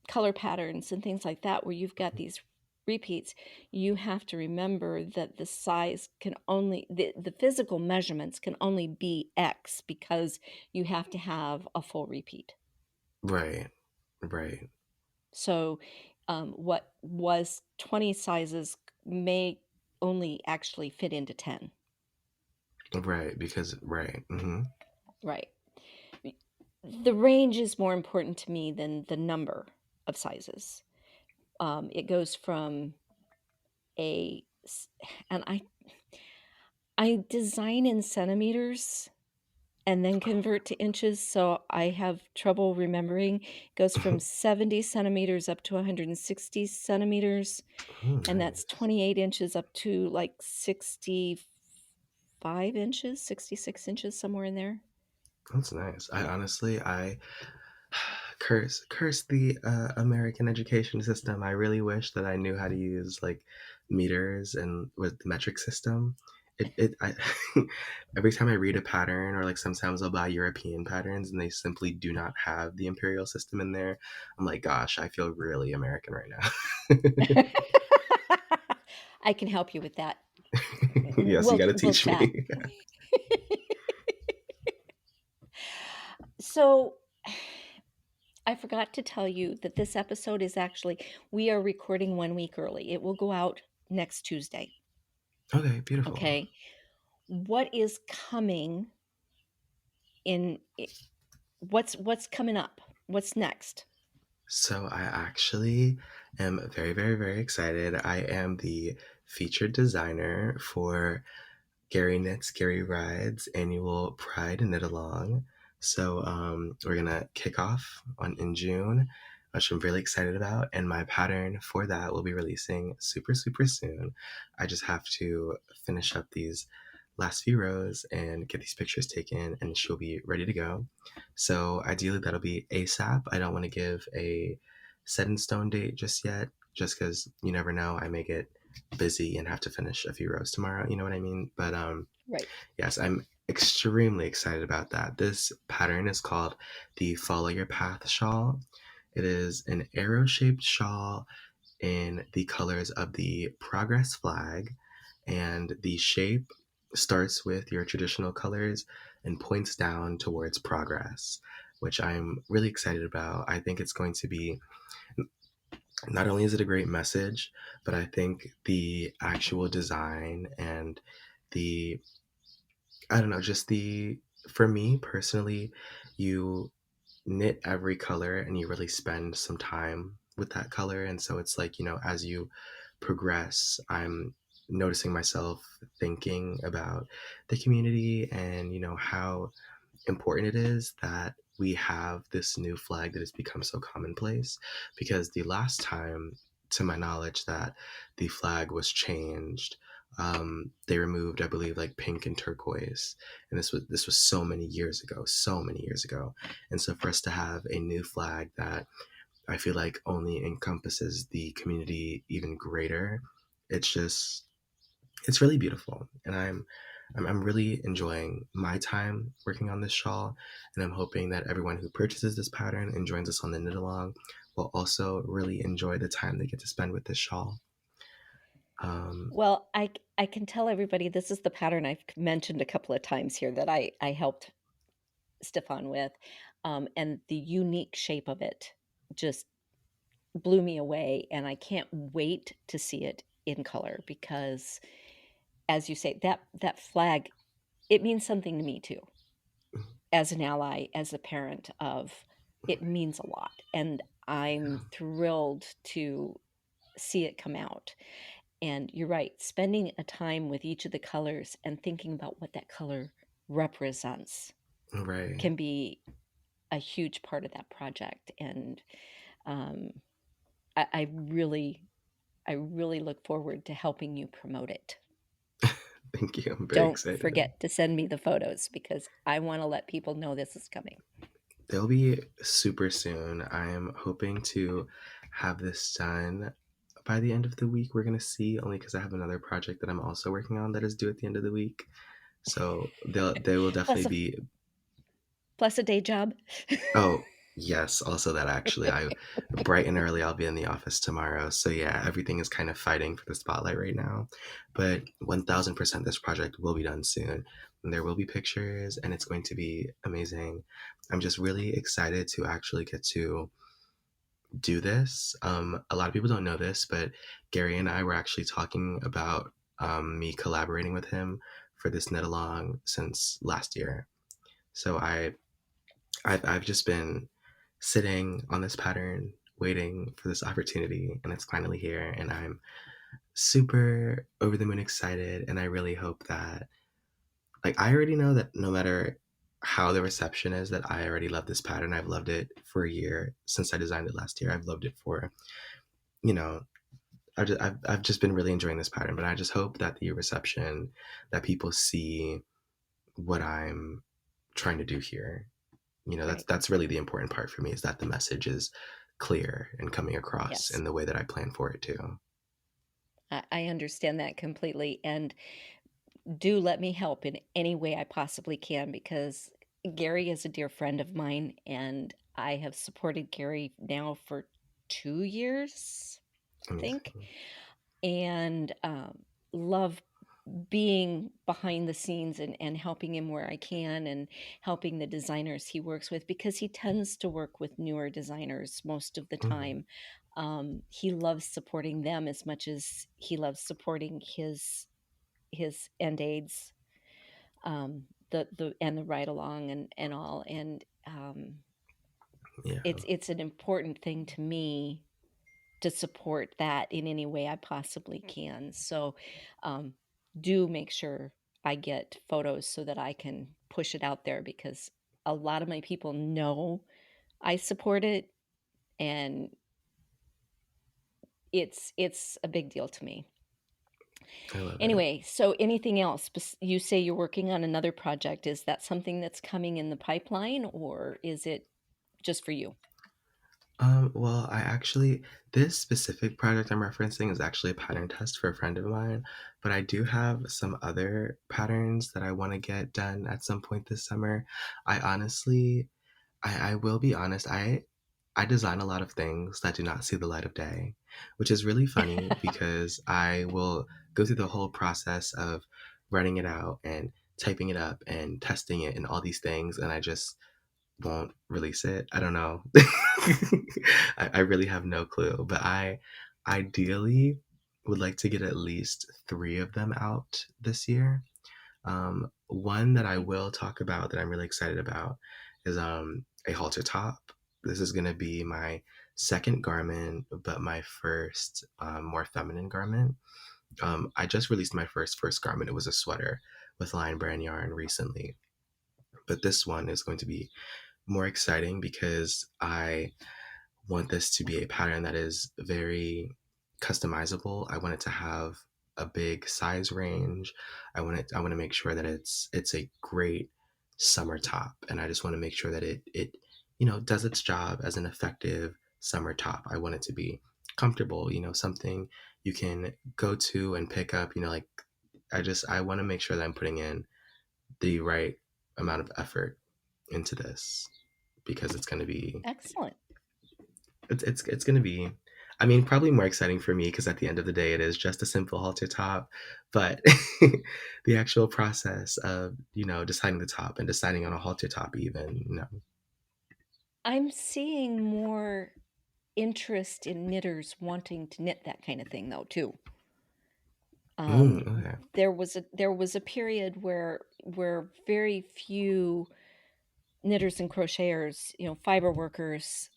Speaker 1: color patterns and things like that, where you've got these repeats, you have to remember that the size can only the physical measurements can only be X because you have to have a full repeat.
Speaker 2: Right. Right.
Speaker 1: So, what was 20 sizes may only actually fit into 10.
Speaker 2: Right. Because, right. Hmm.
Speaker 1: Right. The range is more important to me than the number of sizes. It goes from a, s- and I design in centimeters and then convert to inches, so I have trouble remembering. It goes from 70 centimeters up to 160 centimeters,
Speaker 2: Oh,
Speaker 1: and that's
Speaker 2: nice.
Speaker 1: 28 inches up to like 65 inches, 66 inches, somewhere in there.
Speaker 2: That's nice. I honestly, I curse the American education system. I really wish that I knew how to use like meters and with the metric system. I every time I read a pattern or like sometimes I'll buy European patterns and they simply do not have the imperial system in there. I'm like, gosh, I feel really American right now.
Speaker 1: I can help you with that.
Speaker 2: Yes, you got to
Speaker 1: We'll
Speaker 2: teach
Speaker 1: chat.
Speaker 2: me.
Speaker 1: So, I forgot to tell you that this episode is actually, we are recording 1 week early. It will go out next Tuesday.
Speaker 2: Okay, beautiful.
Speaker 1: Okay. What is coming in what's coming up? What's next?
Speaker 2: So I actually am very, very, very excited. I am the featured designer for Gary Knits, Gary Rides annual Pride Knit Along. So we're gonna kick off in June, which I'm really excited about. And my pattern for that will be releasing super, super soon. I just have to finish up these last few rows and get these pictures taken, and she'll be ready to go. So ideally, that'll be ASAP. I don't want to give a set in stone date just yet, just because you never know. I may get busy and have to finish a few rows tomorrow. You know what I mean? But
Speaker 1: Right.
Speaker 2: yes, I'm extremely excited about that. This pattern is called the Follow Your Path shawl. It is an arrow shaped shawl in the colors of the progress flag, and the shape starts with your traditional colors and points down towards progress, which I'm really excited about. I think it's going to be, not only is it a great message, but I think the actual design and the, I don't know, just the, for me personally, you knit every color and you really spend some time with that color. And so it's like, as you progress, I'm noticing myself thinking about the community and, how important it is that we have this new flag that has become so commonplace. Because the last time, to my knowledge, that the flag was changed, they removed, I believe, like pink and turquoise, and this was so many years ago. And so for us to have a new flag that I feel like only encompasses the community even greater, it's just, it's really beautiful, and I'm really enjoying my time working on this shawl, and I'm hoping that everyone who purchases this pattern and joins us on the knit along will also really enjoy the time they get to spend with this shawl. Um,
Speaker 1: Well, I can tell everybody this is the pattern I've mentioned a couple of times here that I helped Stefan with, and the unique shape of it just blew me away, and I can't wait to see it in color because, as you say, that flag, it means something to me too. As an ally, as a parent of, it means a lot, and I'm thrilled to see it come out. And you're right, spending a time with each of the colors and thinking about what that color represents
Speaker 2: right.
Speaker 1: can be a huge part of that project. And um, I really look forward to helping you promote it.
Speaker 2: Thank you. I'm very
Speaker 1: Don't
Speaker 2: excited.
Speaker 1: forget to send me the photos because I want to let people know this is coming.
Speaker 2: They'll be super soon. I am hoping to have this done by the end of the week. We're gonna see, only because I have another project that I'm also working on that is due at the end of the week. So they will definitely
Speaker 1: Plus a
Speaker 2: be.
Speaker 1: plus a day job.
Speaker 2: Oh, yes, also that actually, I bright and early I'll be in the office tomorrow. So yeah, everything is kind of fighting for the spotlight right now. But 1000% this project will be done soon. And there will be pictures and it's going to be amazing. I'm just really excited to actually get to do this. A lot of people don't know this, but Gary and I were actually talking about me collaborating with him for this knit along since last year. So I've just been sitting on this pattern, waiting for this opportunity, and it's finally here. And I'm super over the moon excited. And I really hope that, like, I already know that no matter how the reception is, that I already love this pattern. I've loved it for a year since I designed it last year. I've loved it for, you know, I've just been really enjoying this pattern. But I just hope that the reception, that people see what I'm trying to do here. That's
Speaker 1: Right.
Speaker 2: really the important part for me, is that the message is clear and coming across
Speaker 1: Yes.
Speaker 2: in the way that I plan for it to.
Speaker 1: I understand that completely. And do let me help in any way I possibly can because Gary is a dear friend of mine and I have supported Gary now for 2 years, I think,
Speaker 2: Amazing.
Speaker 1: and love being behind the scenes and helping him where I can and helping the designers he works with because he tends to work with newer designers most of the
Speaker 2: Mhm.
Speaker 1: time. He loves supporting them as much as he loves supporting his end aids, the and the ride along and all. And
Speaker 2: Yeah.
Speaker 1: it's an important thing to me to support that in any way I possibly can. So um, do make sure I get photos so that I can push it out there because a lot of my people know I support it and it's a big deal to me.
Speaker 2: I love it.
Speaker 1: Anyway, so anything else? You say you're working on another project. Is that something that's coming in the pipeline, or is it just for you?
Speaker 2: Well, this specific project I'm referencing is actually a pattern test for a friend of mine, but I do have some other patterns that I want to get done at some point this summer. I honestly, I will be honest, I design a lot of things that do not see the light of day, which is really funny because I will go through the whole process of writing it out and typing it up and testing it and all these things, and I just won't release it. I don't know. I really have no clue, but I ideally would like to get at least three of them out this year. One that I
Speaker 1: Okay.
Speaker 2: will talk about that I'm really excited about is a halter top. This is going to be my second garment, but my first more feminine garment. I just released my first garment. It was a sweater with Lion Brand yarn recently, but this one is going to be more exciting because I want this to be a pattern that is very customizable. I want it to have a big size range. I want to make sure that it's a great summer top, and I just want to make sure that it does its job as an effective summer top. I want it to be comfortable, something you can go to and pick up, like I want to make sure that I'm putting in the right amount of effort into this because
Speaker 1: Excellent.
Speaker 2: it's going to be, I mean, probably more exciting for me because at the end of the day it is just a simple halter top, but the actual process of deciding the top and deciding on a halter top, even,
Speaker 1: I'm seeing more interest in knitters wanting to knit that kind of thing though too. Um,
Speaker 2: okay.
Speaker 1: there was a period where very few knitters and crocheters, fiber workers,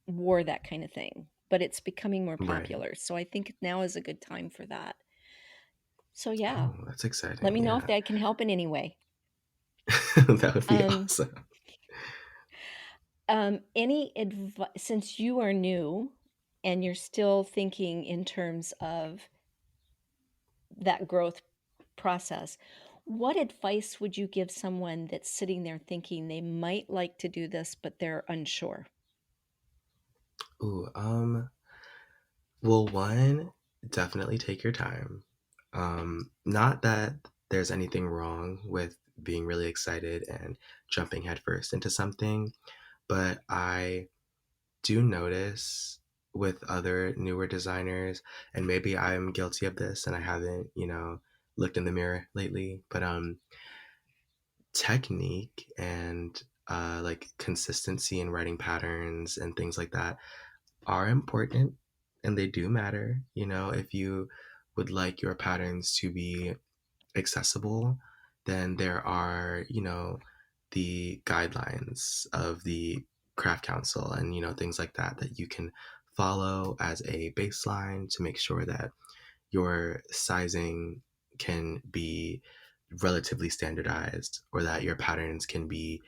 Speaker 1: wore that kind of thing, but it's becoming more
Speaker 2: Right.
Speaker 1: popular. So I think now is a good time for that. So yeah,
Speaker 2: Oh, that's
Speaker 1: let
Speaker 2: exciting.
Speaker 1: me know if
Speaker 2: Yeah.
Speaker 1: that can help in any way.
Speaker 2: That would be
Speaker 1: Um,
Speaker 2: awesome.
Speaker 1: any advice, since you are new and you're still thinking in terms of that growth process, what advice would you give someone that's sitting there thinking they might like to do this, but they're unsure?
Speaker 2: Ooh, well, one, definitely take your time. Not that there's anything wrong with being really excited and jumping headfirst into something, but I do notice with other newer designers, and maybe I'm guilty of this and I haven't, looked in the mirror lately, but technique and like consistency in writing patterns and things like that are important and they do matter. If you would like your patterns to be accessible, then there are, the guidelines of the craft council and, things like that that you can follow as a baseline to make sure that your sizing can be relatively standardized or that your patterns can be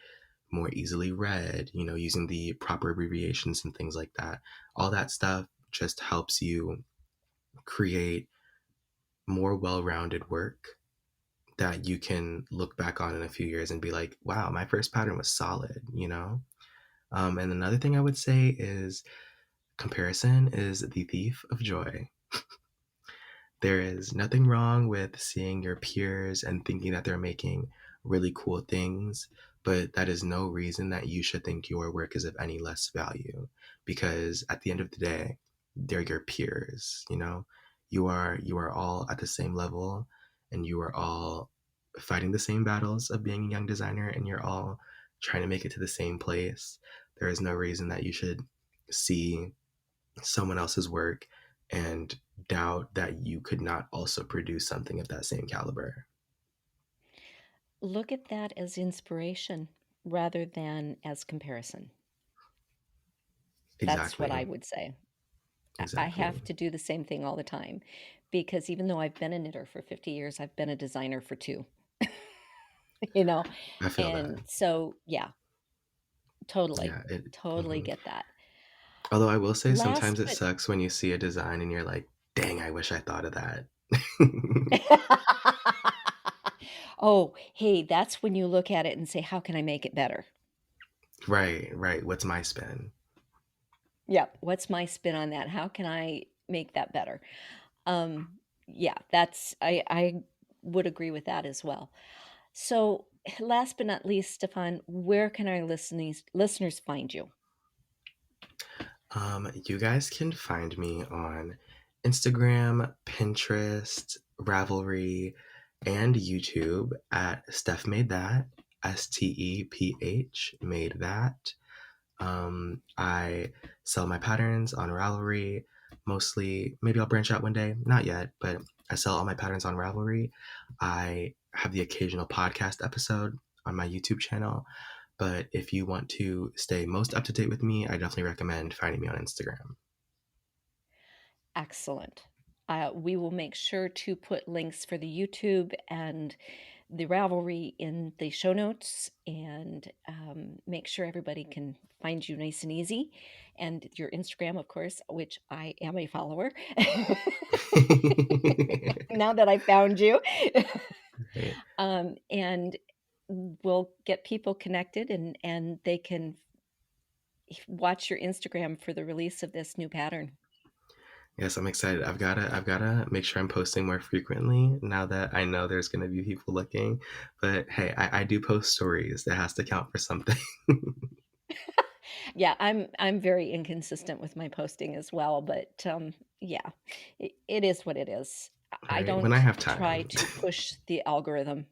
Speaker 2: more easily read, using the proper abbreviations and things like that. All that stuff just helps you create more well rounded work that you can look back on in a few years and be like, wow, my first pattern was solid. And another thing I would say is comparison is the thief of joy. There is nothing wrong with seeing your peers and thinking that they're making really cool things, but that is no reason that you should think your work is of any less value because at the end of the day, they're your peers. You are all at the same level and you are all fighting the same battles of being a young designer and you're all trying to make it to the same place. There is no reason that you should see someone else's work and doubt that you could not also produce something of that same caliber.
Speaker 1: Look at that as inspiration rather than as comparison. That's what I
Speaker 2: Exactly.
Speaker 1: would say. I have
Speaker 2: Exactly.
Speaker 1: to do the same thing all the time because even though I've been a knitter for 50 years, I've been a designer for 2, you know?
Speaker 2: I feel that.
Speaker 1: And so, yeah, totally,
Speaker 2: Yeah. It.
Speaker 1: totally
Speaker 2: Mhm.
Speaker 1: get that.
Speaker 2: Although I will say
Speaker 1: Last
Speaker 2: sometimes it
Speaker 1: but
Speaker 2: sucks when you see a design and you're like, dang, I wish I thought of that.
Speaker 1: Oh, hey, that's when you look at it and say, "How can I make it better?"
Speaker 2: Right, right. What's my spin?
Speaker 1: Yep, what's my spin on that? How can I make that better? Yeah, that's I would agree with that as well. So, last but not least, Stefan, where can our listeners find you?
Speaker 2: You guys can find me on Instagram, Pinterest, Ravelry, and YouTube at Steph Made That, Steph Made That. I sell my patterns on Ravelry mostly. Maybe I'll branch out one day, not yet, but I sell all my patterns on Ravelry. I have the occasional podcast episode on my YouTube channel. But if you want to stay most up to date with me, I definitely recommend finding me on Instagram.
Speaker 1: Excellent. We will make sure to put links for the YouTube and the Ravelry in the show notes and make sure everybody can find you nice and easy. And your Instagram, of course, which I am a follower. Now that I found you.
Speaker 2: Right.
Speaker 1: And we'll get people connected and they can watch your Instagram for the release of this new pattern.
Speaker 2: Yes, I'm excited. I've gotta make sure I'm posting more frequently now that I know there's gonna be people looking. But hey, I do post stories. That has to count for something.
Speaker 1: Yeah, I'm very inconsistent with my posting as well, but yeah, it is what it is. I
Speaker 2: Right. When I
Speaker 1: don't
Speaker 2: have
Speaker 1: try
Speaker 2: time.
Speaker 1: to push the algorithm.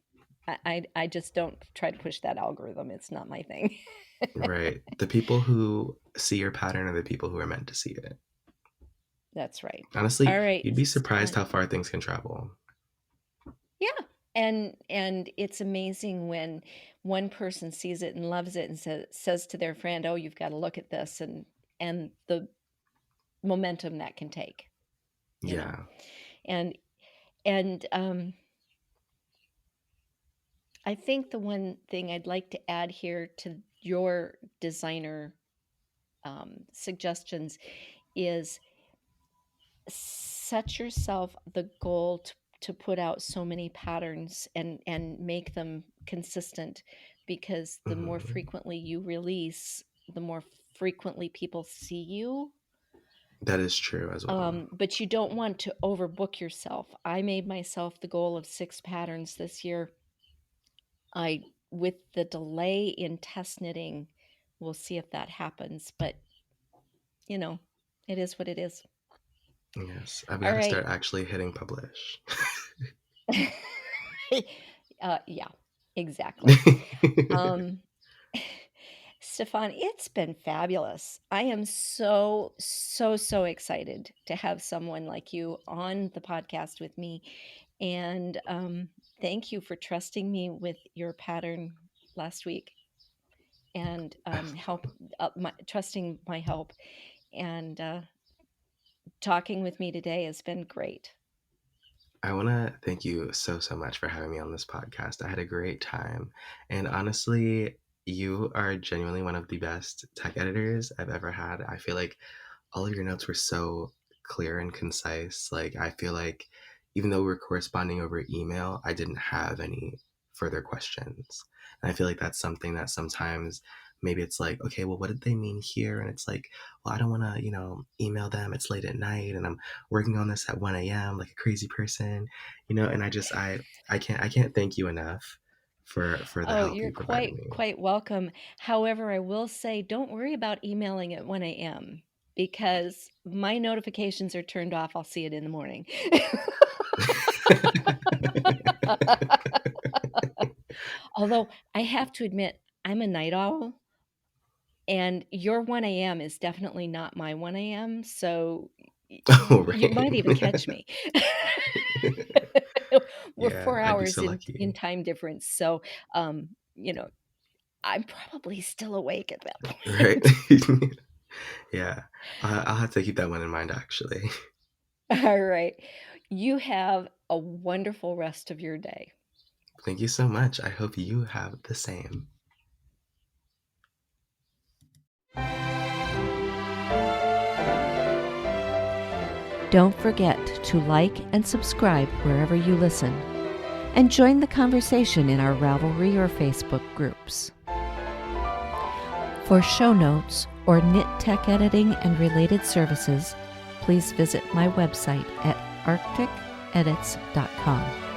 Speaker 1: I just don't try to push that algorithm. It's not my thing.
Speaker 2: Right. The people who see your pattern are the people who are meant to see it.
Speaker 1: That's right.
Speaker 2: Honestly,
Speaker 1: All right,
Speaker 2: you'd be surprised
Speaker 1: Stefan.
Speaker 2: how far things can travel.
Speaker 1: Yeah. And it's amazing when one person sees it and loves it and says to their friend, "Oh, you've got to look at this," and the momentum that can take, you know.
Speaker 2: Yeah.
Speaker 1: And and I think the one thing I'd like to add here to your designer suggestions is set yourself the goal to put out so many patterns and make them consistent because the more
Speaker 2: Mhm.
Speaker 1: frequently you release, the more frequently people see you.
Speaker 2: That is true as well.
Speaker 1: But you don't want to overbook yourself. I made myself the goal of 6 patterns this year. I with the delay in test knitting, we'll see if that happens, but, you know, it is what it is.
Speaker 2: Yes. I've got to
Speaker 1: Alright.
Speaker 2: start actually hitting publish.
Speaker 1: Yeah, exactly. Um, Stefan, it's been fabulous. I am so, so, so excited to have someone like you on the podcast with me, and, thank you for trusting me with your pattern last week and, trusting my help. And talking with me today has been great.
Speaker 2: I want to thank you so, so much for having me on this podcast. I had a great time. And honestly, you are genuinely one of the best tech editors I've ever had. I feel like all of your notes were so clear and concise. Like, I feel like even though we were corresponding over email, I didn't have any further questions. And I feel like that's something that sometimes maybe it's like, okay, well, what did they mean here? And it's like, well, I don't want to, email them. It's late at night and I'm working on this at 1 a.m. like a crazy person, and I can't thank you enough for the
Speaker 1: Oh,
Speaker 2: help
Speaker 1: you're
Speaker 2: you provided
Speaker 1: quite
Speaker 2: me.
Speaker 1: quite welcome. However, I will say don't worry about emailing at 1 a.m. because my notifications are turned off. I'll see it in the morning. Although I have to admit, I'm a night owl, and your 1 a.m. is definitely not my 1 a.m., so
Speaker 2: Oh,
Speaker 1: you might even catch
Speaker 2: right.
Speaker 1: me. We're
Speaker 2: Yeah,
Speaker 1: 4
Speaker 2: I'd be
Speaker 1: hours
Speaker 2: so
Speaker 1: in
Speaker 2: lucky.
Speaker 1: time difference, so, you know, I'm probably still awake at that
Speaker 2: Right.
Speaker 1: point.
Speaker 2: Yeah. I'll have to keep that one in mind, actually.
Speaker 1: Alright. You have a wonderful rest of your day.
Speaker 2: Thank you so much. I hope you have the same.
Speaker 1: Don't forget to like and subscribe wherever you listen, and join the conversation in our Ravelry or Facebook groups. For show notes or knit tech editing and related services, please visit my website at arcticedits.com.